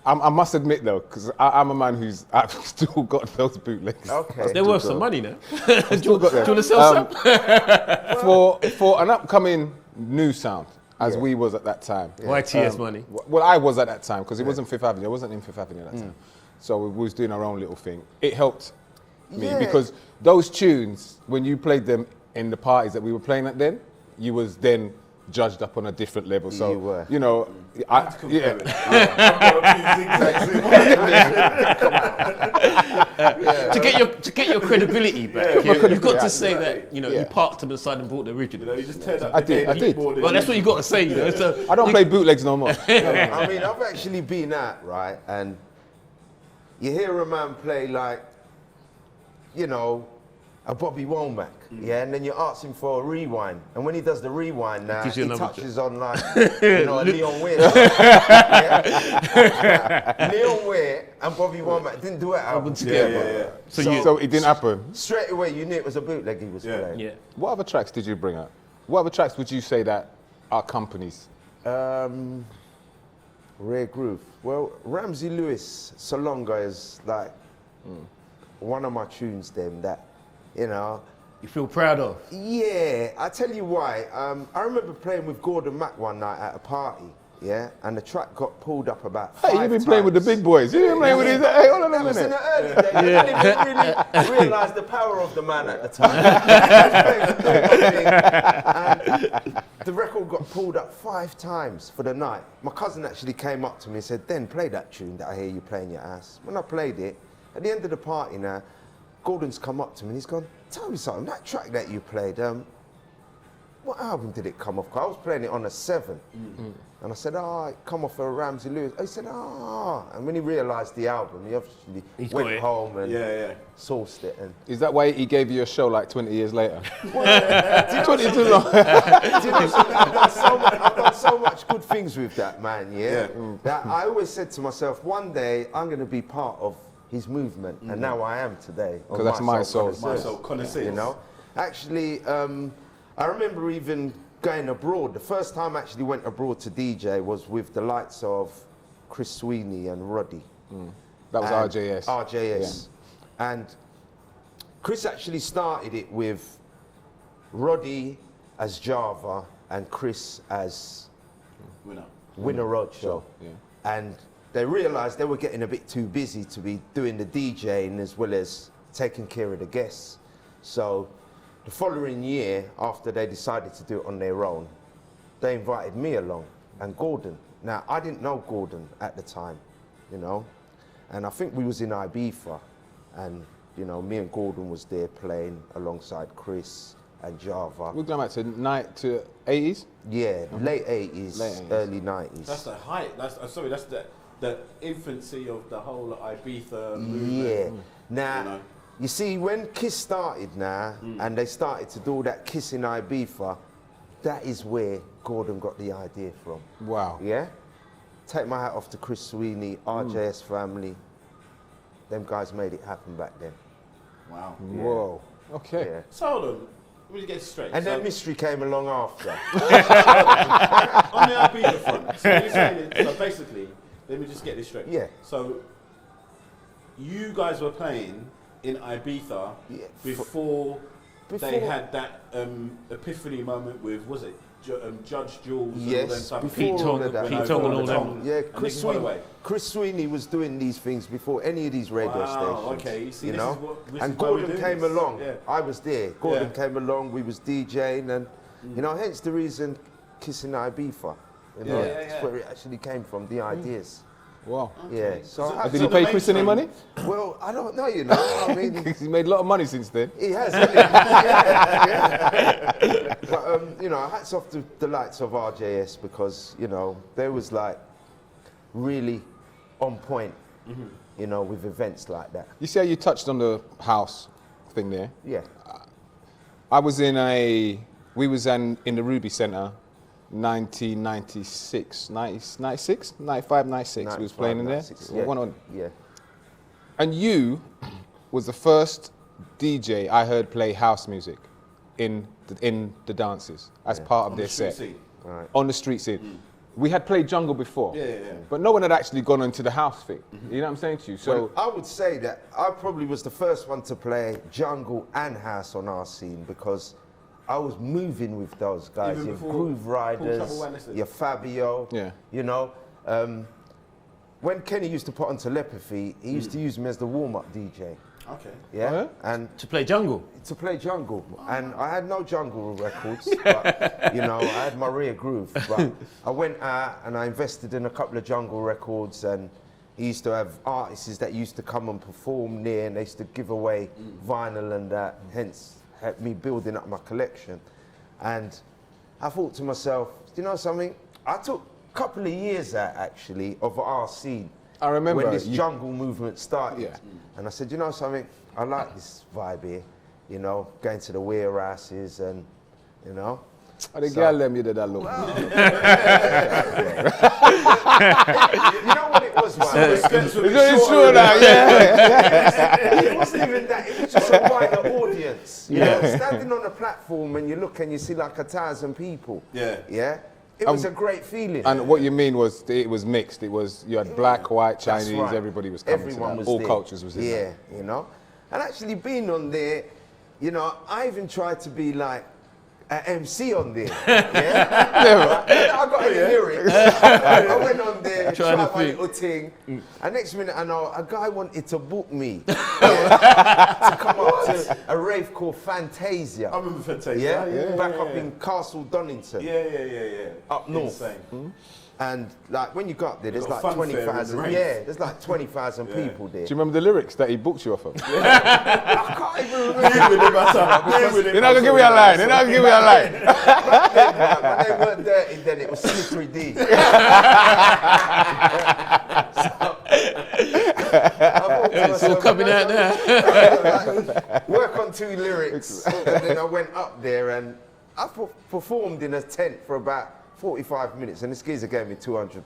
I must admit though, because I'm a man I've still got those bootlegs. Okay. they're worth some money now. Still got them. Do you want to sell some? For an upcoming new sound, as we was at that time. YTS money. Well, I was at that time because it wasn't Fifth Avenue. I wasn't in Fifth Avenue at that time. So we was doing our own little thing. It helped me because those tunes, when you played them in the parties that we were playing at then, you was then judged up on a different level. So, you were. To get your credibility back, you've got to say that you parked them aside and bought the original. You just turned up. I did. Well, that's what you got to say. So I don't play bootlegs no more. I mean, I've actually been out, right, and you hear a man play like, a Bobby Womack, and then you ask him for a rewind, and when he does the rewind now, he touches on like, a Leon Weir. Leon Weir and Bobby Womack didn't do it album together. So it didn't happen. Straight away, you knew it was a bootleg he was playing. Yeah. What other tracks did you bring out? What other tracks would you say that are companies? Rare Groove. Well, Ramsey Lewis, Salonga is like one of my tunes then that, You feel proud of? Yeah, I tell you why. I remember playing with Gordon Mack one night at a party, and the track got pulled up about 5 times. Hey, you've been playing with the big boys. You've been playing with these. Hey, hold on a That was in minute. the early days. I didn't really realise the power of the man at the time. And the record got pulled up 5 times for the night. My cousin actually came up to me and said, "Den, play that tune that I hear you playing your ass." When I played it, at the end of the party now, Gordon's come up to me and he's gone, "Tell me something, that track that you played, what album did it come off?" 'Cause I was playing it on a 7. And I said, it come off a Ramsey Lewis. He said, And when he realised the album, he obviously went home and sourced it. And Is that why he gave you a show like 20 years later? 22 long. I've done so much good things with that man, that I always said to myself, one day I'm going to be part of his movement, and now I am today. Because that's my soul. My soul connoisseurs. Actually, I remember even going abroad. The first time I actually went abroad to DJ was with the likes of Chris Sweeney and Roddy. That was RJS. RJS. Yeah. And Chris actually started it with Roddy as Java and Chris as Winner Roadshow. Yeah. And they realised they were getting a bit too busy to be doing the DJing as well as taking care of the guests. So the following year, after they decided to do it on their own, they invited me along and Gordon. Now, I didn't know Gordon at the time, and I think we was in Ibiza, and you know, me and Gordon was there playing alongside Chris and Java. We're going back to 80s? Yeah, late 80s, early 90s. That's the height. That's the infancy of the whole Ibiza movement. Yeah. Now, you see, when Kiss started now, and they started to do all that Kiss in Ibiza, that is where Gordon got the idea from. Wow. Yeah? Take my hat off to Chris Sweeney, RJS family. Them guys made it happen back then. Wow. Yeah. Whoa. Okay. Yeah. So hold on. Let me get it straight. And then Mystery came along after. On the Ibiza front. So, you're saying so basically, let me just get this straight. Yeah. So you guys were playing in Ibiza before they had that epiphany moment with, was it Judge Jules? Yes, and all them Pete Tong and all them. Yeah, Chris Sweeney was doing these things before any of these radio stations. Okay, you see, you this know? is what, this and is why we're Gordon doing came this. along. Yeah. I was there. Gordon came along. We was DJing, and you know, hence the reason Kissing Ibiza. You know, that's where it actually came from. The ideas. Wow. Yeah. So Did he pay Chris any money? well, I don't know. You know, I mean, He's made a lot of money since then. he has. Hasn't he? Yeah. But you know, hats off to the likes of RJS because you know they was like really on point. You know, with events like that. You see how you touched on the house thing there? Yeah. I was we was in the Ruby Centre, 1996, 96, 95, 96. We was playing in there. 96, yeah. And you was the first DJ I heard play house music in the dances as part of their set. Right. On the street scene. We had played jungle before, but no one had actually gone into the house thing. You know what I'm saying to you? So I would say that I probably was the first one to play jungle and house on our scene because I was moving with those guys, Even your before Groove Riders, your Fabio, you know. When Kenny used to put on Telepathy, he used to use me as the warm-up DJ. Okay. Yeah, Oh, yeah? and To play jungle. to play jungle, and I had no jungle records, but you know, I had my rear groove. But I went out and I invested in a couple of jungle records, and he used to have artists that used to come and perform there, and they used to give away vinyl and that. Hence, helped me building up my collection. And I thought to myself, you know something? I took a couple of years out actually of our scene. I remember when this jungle movement started. Yeah. And I said, you know something? I like this vibe here. You know, going to the warehouses and, you know. I the girl them you did that look. You know what it was, man? It's true now, yeah. It wasn't even that. It was just a wider audience. You know, standing on a platform and you look and you see like 1,000 people. Yeah. Yeah. It was a great feeling. And what you mean was it was mixed. It was you had black, white, That's Chinese. right. Everybody was coming. Everyone to that. was All there. cultures was in there. Yeah, you know. And actually being on there, you know, I even tried to be like an MC on there. Yeah. I got any lyrics. I went on there, tried my little thing, and next minute I know a guy wanted to book me to come up to a rave called Fantasia. I remember Fantasia. Yeah, back up in Castle Donington. Yeah. Up north. Insane. And like when you got there, there's got like fun fair in the 20,000. rave. Yeah, there's like 20,000 people there. Do you remember the lyrics that he booked you off of? I can't even remember. You're not gonna give me a line. You're not gonna give me a line. When they weren't dirty, then it was Slippery D. It's all coming out now. Work on 2 lyrics, and then I went up there and I performed in a tent for about 45 minutes, and this geezer gave me £200.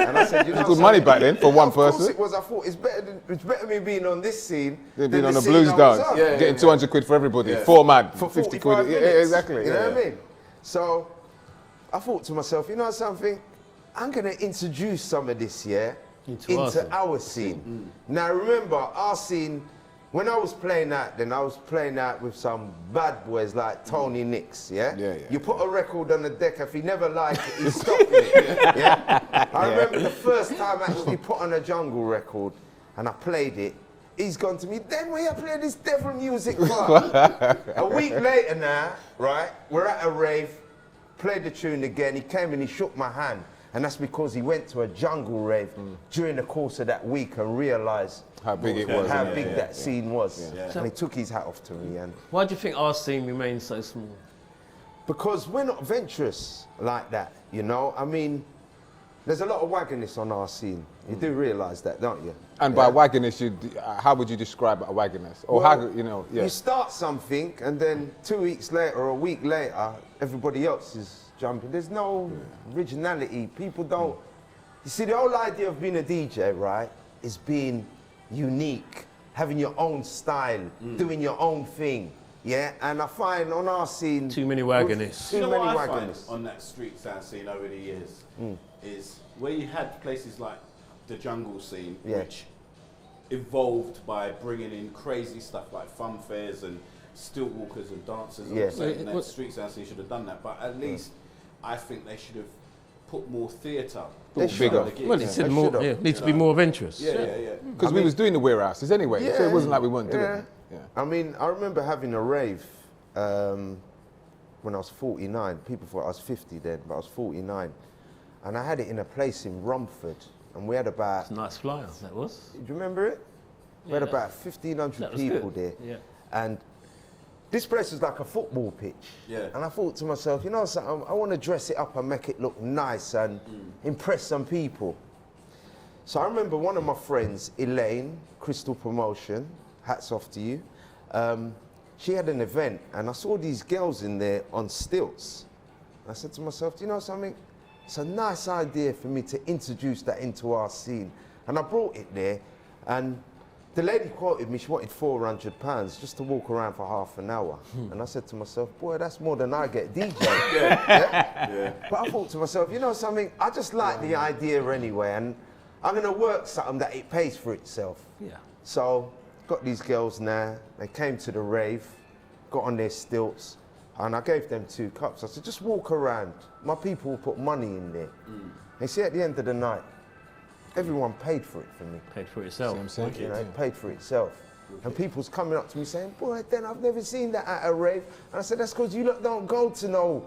And I said, you know, Good money back then for one of course person. it was. I thought it's better me being on this scene They've than been on the a scene blues I was dance, on. getting 200 quid for everybody. 4 man For 50 45 quid. Yeah, minutes. exactly. You know what I mean? So I thought to myself, you know something? I'm going to introduce some of this, into our scene. Now remember, our scene, when I was playing that, then I was playing that with some bad boys like Tony Nicks, You put a record on the deck, if he never liked it, he's stopping it, I remember the first time I actually put on a jungle record, and I played it, he's gone to me, then where you play this devil music for? A week later now, right, we're at a rave, played the tune again, he came and he shook my hand. And that's because he went to a jungle rave during the course of that week and realised How big it was. how big that scene was. Yeah. And he took his hat off to me. And Why do you think our scene remains so small? because we're not venturous like that, you know? I mean, there's a lot of waggonness on our scene. You do realise that, don't you? And by waggonness, how would you describe a waggonness? Or Well, how, you know, yeah. You start something and then 2 weeks later or a week later, everybody else is jumping. There's no originality. People don't... You see, the whole idea of being a DJ, right, is being unique, having your own style, doing your own thing. Yeah, and I find on our scene... Too many waggonists. Too You know many what I find waggonists. on that street sound scene over the years is where you had places like the jungle scene, which evolved by bringing in crazy stuff like fun fairs and stilt walkers and dancers. I'm not saying that street sound scene should have done that, but at least I think they should have put more theatre. They should have. Well, it said more, needs to be more adventurous. Yeah. Because we was doing the warehouses anyway, so it wasn't like we weren't doing it. Yeah. I mean, I remember having a rave when I was 49. People thought I was 50 then, but I was 49. And I had it in a place in Romford, and we had about... It's a nice flyer, that was. Do you remember it? We had about 1,500 people there. Yeah. And this place was like a football pitch. Yeah. And I thought to myself, you know something, I want to dress it up and make it look nice and impress some people. So I remember one of my friends, Elaine, Crystal Promotion, hats off to you. She had an event and I saw these girls in there on stilts. And I said to myself, do you know something? It's a nice idea for me to introduce that into our scene. And I brought it there and the lady quoted me, she wanted £400 just to walk around for half an hour. And I said to myself, boy, that's more than I get DJ. But I thought to myself, you know something, I just like the idea anyway, and I'm gonna work something that it pays for itself. Yeah. So, got these girls now, they came to the rave, got on their stilts, and I gave them 2 cups. I said, just walk around. My people will put money in there. And see, at the end of the night, everyone paid for it for me. Paid for itself. You know, it paid for itself. And people's coming up to me saying, boy, then I've never seen that at a rave. And I said, that's because you lot don't go to no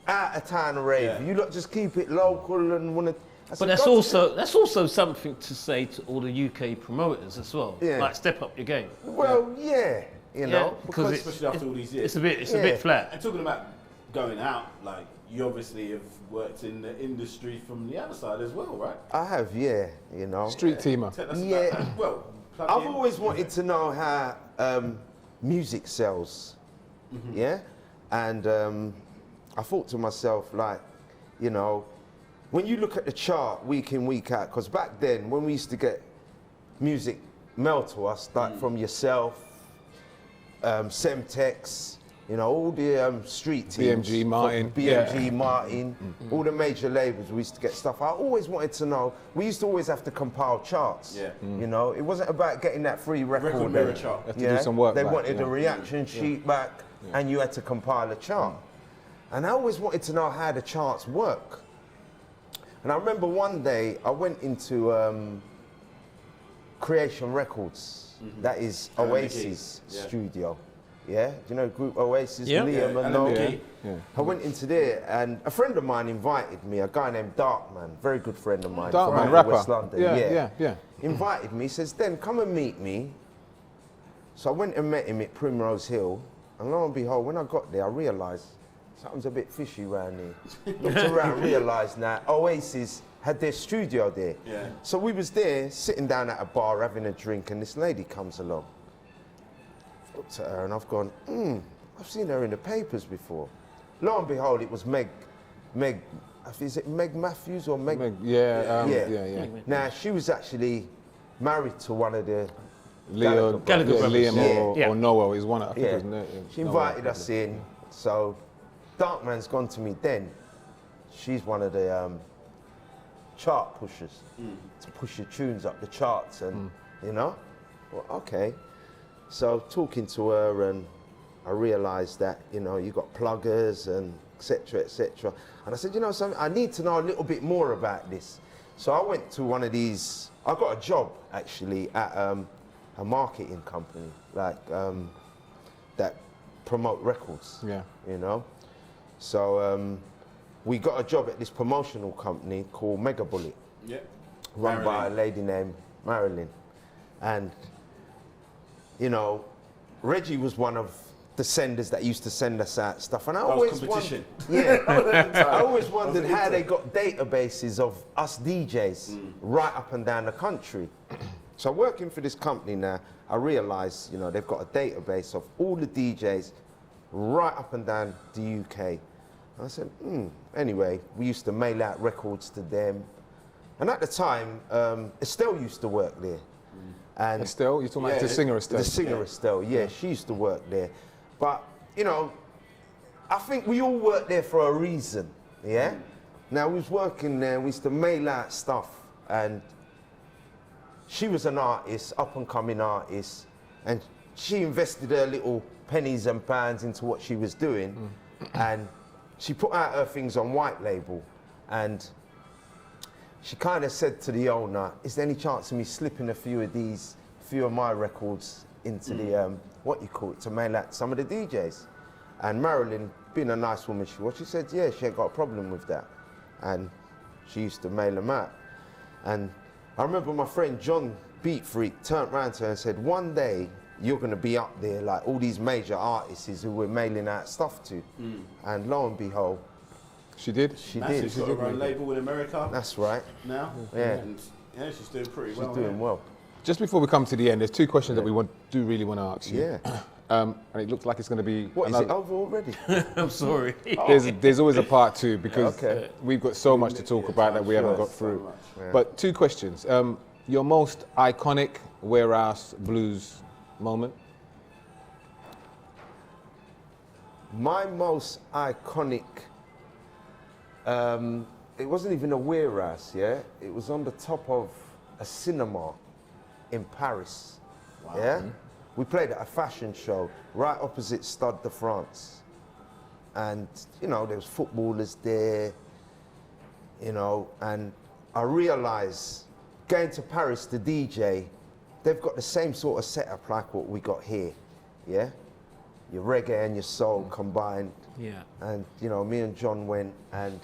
out-of-town rave. You lot just keep it local and want to... But that's also something to say to all the UK promoters as well. Yeah. Like, step up your game. Well, you know. because especially after all these years. It's a bit flat. And talking about going out, like, you obviously have worked in the industry from the other side as well, right? I have, you know. Street teamer. Tell us about that. Well, I've always wanted to know how music sells, and I thought to myself, like, you know, when you look at the chart week in, week out, because back then, when we used to get music mailed to us, like from yourself, Semtex, you know, all the street teams. BMG Martin. BMG Martin, all the major labels, we used to get stuff. I always wanted to know, we used to always have to compile charts. You know, it wasn't about getting that free record mirror chart. You have to do some work They back, wanted a reaction sheet back, and you had to compile a chart. And I always wanted to know how the charts work. And I remember one day, I went into Creation Records, that is Oasis studio. Yeah, do you know Group Oasis, Liam and Noel? I went into there and a friend of mine invited me, a guy named Darkman, very good friend of mine. Darkman, from rapper. West London. Yeah. Invited me, says, then come and meet me. So I went and met him at Primrose Hill, and lo and behold, when I got there, I realised something's a bit fishy around here. Looked around and realised now Oasis had their studio there. So we was there, sitting down at a bar, having a drink, and this lady comes along. Looked at her and I've gone, I've seen her in the papers before. Lo and behold, it was Meg, is it Meg Matthews or Meg? Yeah. Now, she was actually married to one of the Gallagher brothers. Liam or Noel is one, I think it was She invited us in, so Darkman's gone to me then. She's one of the chart pushers to push your tunes up the charts and, you know, well, okay. So talking to her, and I realised that, you know, you got pluggers and et cetera, and I said, you know something, I need to know a little bit more about this. So I went to one of these, I got a job actually at a marketing company, like that promote records, you know. So we got a job at this promotional company called Mega Bullet, run by a lady named Marilyn. And, you know, Reggie was one of the senders that used to send us out stuff. And I always wondered, I always wondered how they got databases of us DJs right up and down the country. So working for this company now, I realised, you know, they've got a database of all the DJs right up and down the UK. I said, Anyway, we used to mail out records to them. And at the time, Estelle used to work there. And Estelle? You're talking about the singer Estelle? The singer Estelle, yeah, she used to work there. But, you know, I think we all worked there for a reason, yeah? Now, we was working there, we used to mail out stuff, and she was an artist, up-and-coming artist, and she invested her little pennies and pounds into what she was doing, and she put out her things on white label, and she kind of said to the owner, is there any chance of me slipping a few of my records into the, what you call it, to mail out some of the DJs? And Marilyn, being a nice woman she was, she said, yeah, she ain't got a problem with that. And she used to mail them out. And I remember my friend John Beat Freak turned around to her and said, one day you're gonna be up there like all these major artists who we're mailing out stuff to. And lo and behold, she did? She Massive. did. She's got her own label in America. That's right. Now. Yeah. And yeah, she's doing pretty well. She's doing well. Just before we come to the end, there's two questions that we really want to ask you. Yeah. And it looks like it's going to be... What, is it over already? I'm sorry. There's always a part two because we've got so much to talk about that we haven't got through. Yeah. But two questions. Your most iconic warehouse blues moment? My most iconic, it wasn't even a warehouse, yeah? It was on the top of a cinema in Paris, yeah? We played at a fashion show right opposite Stade de France. And, you know, there was footballers there, you know, and I realised going to Paris to DJ, they've got the same sort of setup like what we got here, yeah? Your reggae and your soul combined. Yeah. And, you know, me and John went and,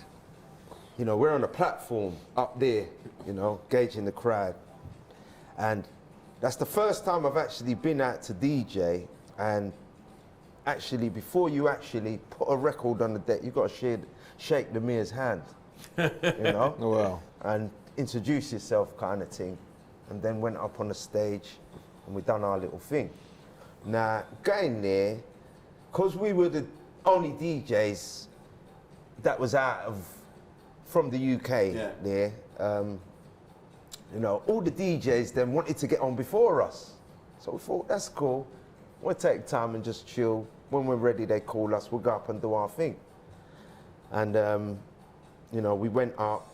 you know, we're on a platform up there, you know, gauging the crowd. And that's the first time I've actually been out to DJ, and actually before you actually put a record on the deck, you've got to shake the mayor's hand, you know? Oh, wow. And introduce yourself kind of thing. And then went up on the stage and we done our little thing. Now, going there, because we were the only DJs that was from the UK there, you know, all the DJs then wanted to get on before us. So we thought, that's cool. We'll take time and just chill. When we're ready, they call us, we'll go up and do our thing. And, you know, we went up,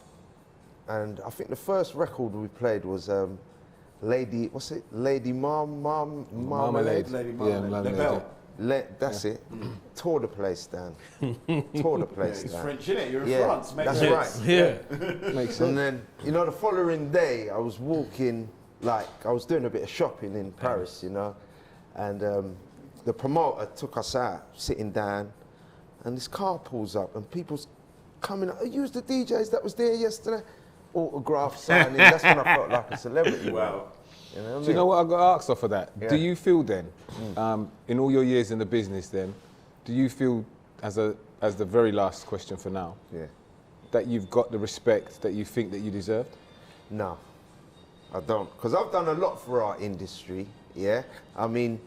and I think the first record we played was Lady Marmalade. Lady Marmalade. That's it. Tore the place down. Tore the place It's down. French, innit? You're in France, mate. That's right. Yeah. Makes sense. And then, you know, the following day, I was walking, like, I was doing a bit of shopping in Paris, you know, and the promoter took us out, sitting down, and this car pulls up, and people's coming up. You was the DJs that was there yesterday? Autograph signing. That's when I felt like a celebrity. Wow. You know what I mean? Do you know what I got asked off of that? Yeah. Do you feel then, in all your years in the business then, do you feel, as the very last question for now, that you've got the respect that you think that you deserved? No, I don't. Because I've done a lot for our industry, yeah? I mean,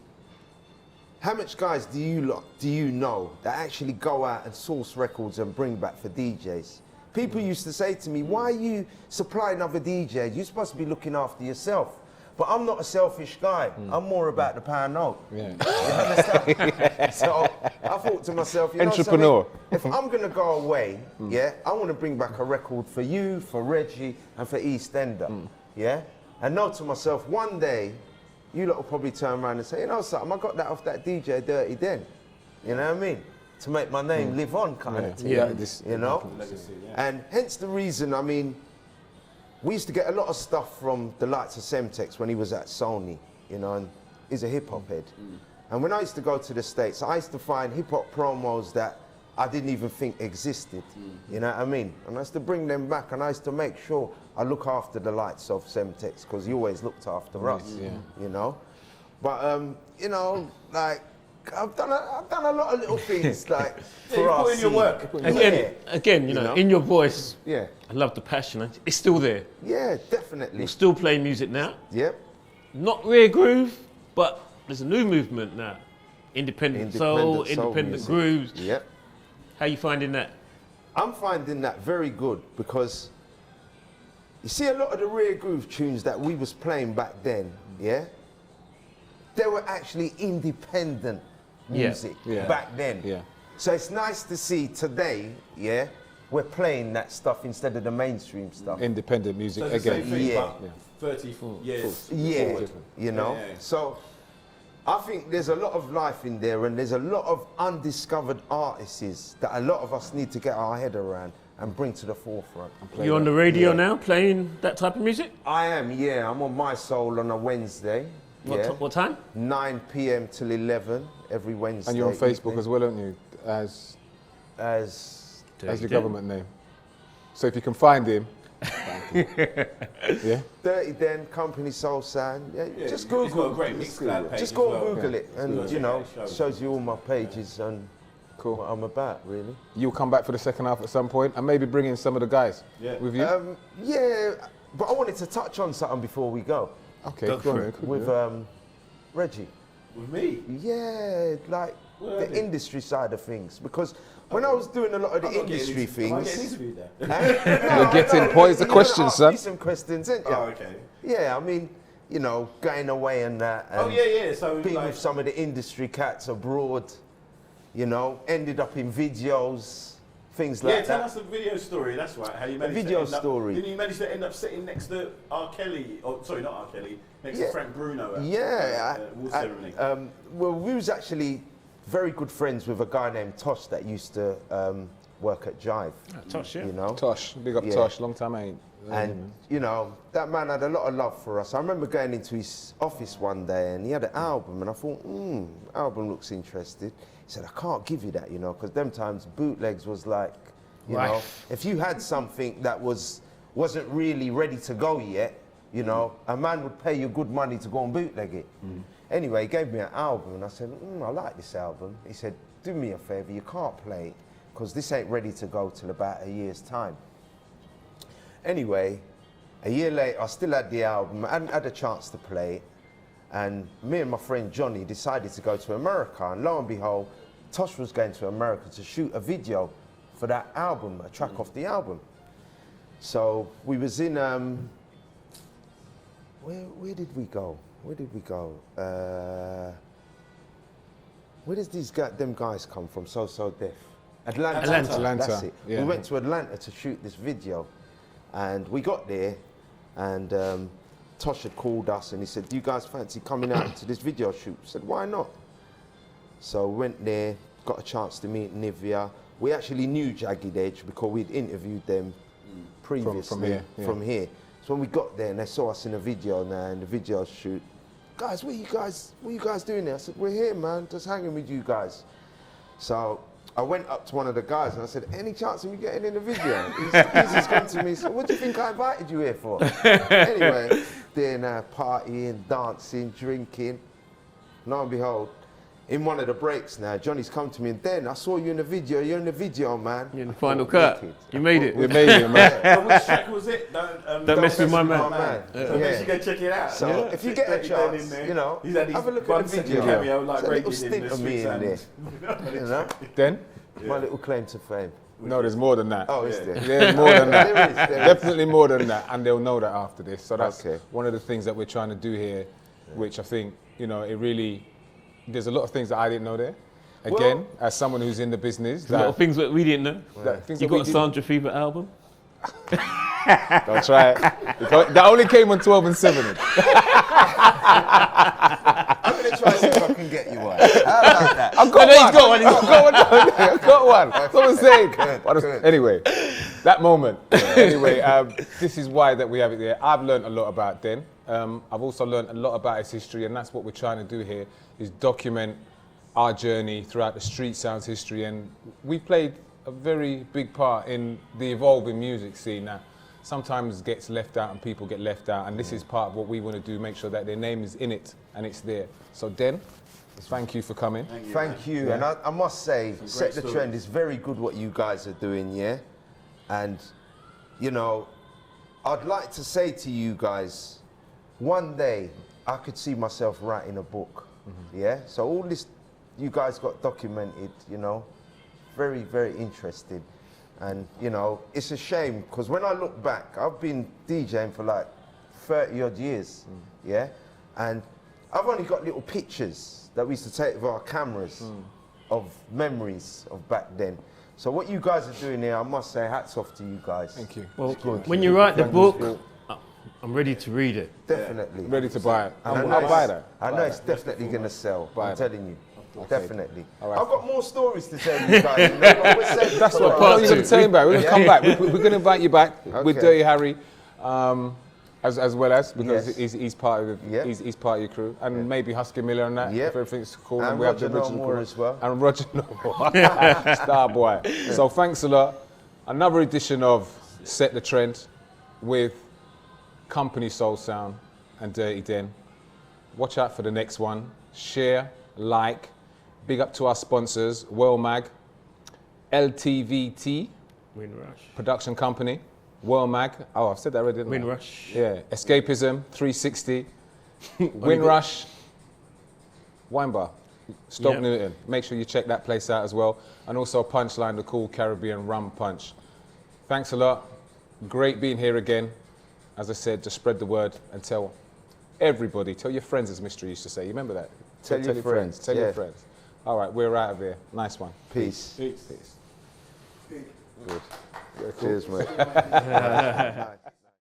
how much guys do you know that actually go out and source records and bring back for DJs? People used to say to me, why are you supplying other DJs? You're supposed to be looking after yourself. But I'm not a selfish guy. I'm more about the pound note. Yeah. You understand? So I thought to myself, you Entrepreneur. know something? If I'm going to go away, yeah, I want to bring back a record for you, for Reggie, and for EastEnder, yeah? And know to myself, one day, you lot will probably turn around and say, you know something, I got that off that DJ Dirty Den. You know what I mean? To make my name live on kind of thing, you know? Legacy, And hence the reason, I mean, we used to get a lot of stuff from the likes of Semtex when he was at Sony, you know, and he's a hip-hop head. And when I used to go to the States, I used to find hip-hop promos that I didn't even think existed. You know what I mean? And I used to bring them back, and I used to make sure I look after the lights of Semtex, because he always looked after us. You know, but you know, like I've done a lot of little things like for us. Put in your work. Again, you know, in your voice. Yeah. I love the passion. It's still there. Yeah, definitely. We're still playing music now. Yep. Not rare groove, but there's a new movement now. Independent soul, independent music. grooves. Yep. How you finding that? I'm finding that very good, because you see a lot of the rare groove tunes that we was playing back then, yeah? They were actually independent music back then. Yeah. So it's nice to see today, yeah, we're playing that stuff instead of the mainstream stuff. Independent music So it's the again. same thing, Yeah. but 30 years. Yeah, forward. you know. Yeah. So I think there's a lot of life in there, and there's a lot of undiscovered artists that a lot of us need to get our head around and bring to the forefront. You on the radio now, playing that type of music? I am, yeah. I'm on My Soul on a Wednesday. What time? 9 p.m. till 11 every Wednesday. And you're on Facebook evening. as well, aren't you? As your government name. So if you can find him, yeah. Dirty Den, Company Soul Sound. Yeah, Yeah, just he's got Google. a great Mixcloud page Just as go well. and Google it, and Yeah. you know, Yeah. shows you all my pages and Cool. what I'm about, really. You'll come back for the second half at some point, and maybe bring in some of the guys with you. Yeah, but I wanted to touch on something before we go. Okay, Go go for on, it. then. With Reggie. With me? Yeah, like What the did I do? industry side of things. Because when I was doing a lot of the I'm not getting industry Am I getting things. interviewed there? You're getting poised the questions, son. Some questions, ain't you? Oh, okay. Yeah, I mean, you know, going away and that. And Oh, yeah. So, being like, with some of the industry cats abroad, you know, ended up in videos, things like yeah, tell that. us the video story. That's right. How you managed video to end story. Didn't you manage to end up sitting next to R. Kelly? Oh, sorry, not R. Kelly. Next to Frank Bruno at award ceremony. Well, we was actually very good friends with a guy named Tosh that used to work at Jive. Tosh, yeah. You know? Tosh, big up Yeah. Tosh, long time I ain't. And, you know, that man had a lot of love for us. I remember going into his office one day and he had an album, and I thought, album looks interesting. He said, I can't give you that, you know, because them times bootlegs was like, you know, if you had something that wasn't really ready to go yet, you know, a man would pay you good money to go and bootleg it. Anyway, he gave me an album, and I said, I like this album. He said, do me a favor, you can't play it, because this ain't ready to go till about a year's time. Anyway, a year later, I still had the album. I hadn't had a chance to play it. And me and my friend Johnny decided to go to America. And lo and behold, Tosh was going to America to shoot a video for that album, a track off the album. So we was in, where did we go? Where does them guys come from, So Deaf? Atlanta. That's it. Yeah. We went to Atlanta to shoot this video. And we got there, and Tosh had called us, and he said, do you guys fancy coming out to this video shoot? I said, why not? So we went there, got a chance to meet Nivea. We actually knew Jagged Edge because we'd interviewed them previously from here. So when we got there and they saw us in a video now, in the video shoot, guys, what are you guys doing there? I said, we're here, man, just hanging with you guys. So I went up to one of the guys and I said, any chance of you getting in the video? He's just come to me and said, what do you think I invited you here for? Anyway, then partying, dancing, drinking. Lo and behold, in one of the breaks now, Johnny's come to me and then I saw you in the video, you're in the video, man. You're in the final cut. You made it. We made it, man. Which track was it? Don't mess with my man. So make sure you go check it out. So if you get a chance, you know, have a look at the video. Cameo, like It's a little Reagan stint in the of me in there. Street You know? Then? My little claim to fame. No, there's more than that. Oh, is there? There's more than that. There is. Definitely more than that, and they'll know that after this. So that's Okay. one of the things that we're trying to do here, which I think, you know, it really, there's a lot of things that I didn't know there. Again, as someone who's in the business, A lot of things that we didn't know. things You that we got a didn't- Sandra Fever album? Don't try it. That only came on 12 and 7. I'm going to try and see if I can get you one. How about that? I've got one. I've got one. That's what I'm saying. Good. Anyway, that moment. Anyway, this is why that we have it there. I've learned a lot about Den. I've also learned a lot about its history, and that's what we're trying to do here, is document our journey throughout the street sounds history, and we played a very big part in the evolving music scene that sometimes gets left out and people get left out, and this is part of what we want to do, make sure that their name is in it and it's there. So Den, thank you for coming. Thank you. Yeah. And I must say, Set the stories. Trend is very good what you guys are doing, yeah? And, you know, I'd like to say to you guys, one day I could see myself writing a book, yeah? So all this you guys got documented, you know, very, very interesting. And, you know, it's a shame, because when I look back, I've been DJing for like 30 odd years, yeah? And I've only got little pictures that we used to take with our cameras of memories of back then. So what you guys are doing here, I must say, hats off to you guys. Thank you. Well, when you write the book, I'm ready to read it. Definitely. Ready to buy it. And I'll buy that. I know it's definitely going to sell, Buy I'm it. telling you. Definitely. All right. I've got more stories to tell you guys. You know, but we're saving That's for what later. you're going to tell him about. We're going to come back. We're going to invite you back with Okay. Dirty Harry, as well as, because Yes. he's part of Yeah. he's part of your crew, and maybe Husky Miller and that, Yeah. if everything's cool. And we have the Roger original Moore crew. as well. And Roger Moore, star boy. So thanks a lot. Another edition of Set the Trend with Company Soul Sound and Dirty Den. Watch out for the next one. Share, like. Big up to our sponsors, Well Mag, LTVT Windrush. Production Company, Well Mag. Oh, I've said that already, didn't I? Windrush. Yeah, Escapism, 360, Windrush, Wine Bar, Stoke Yep. Newton. Make sure you check that place out as well. And also Punchline, the cool Caribbean rum punch. Thanks a lot. Great being here again. As I said, just spread the word and tell everybody. Tell your friends, as Mystery used to say. You remember that? Tell your friends, Tell your yeah. friends. All right, we're out of here. Nice one. Peace. Peace. Good. Cheers, mate.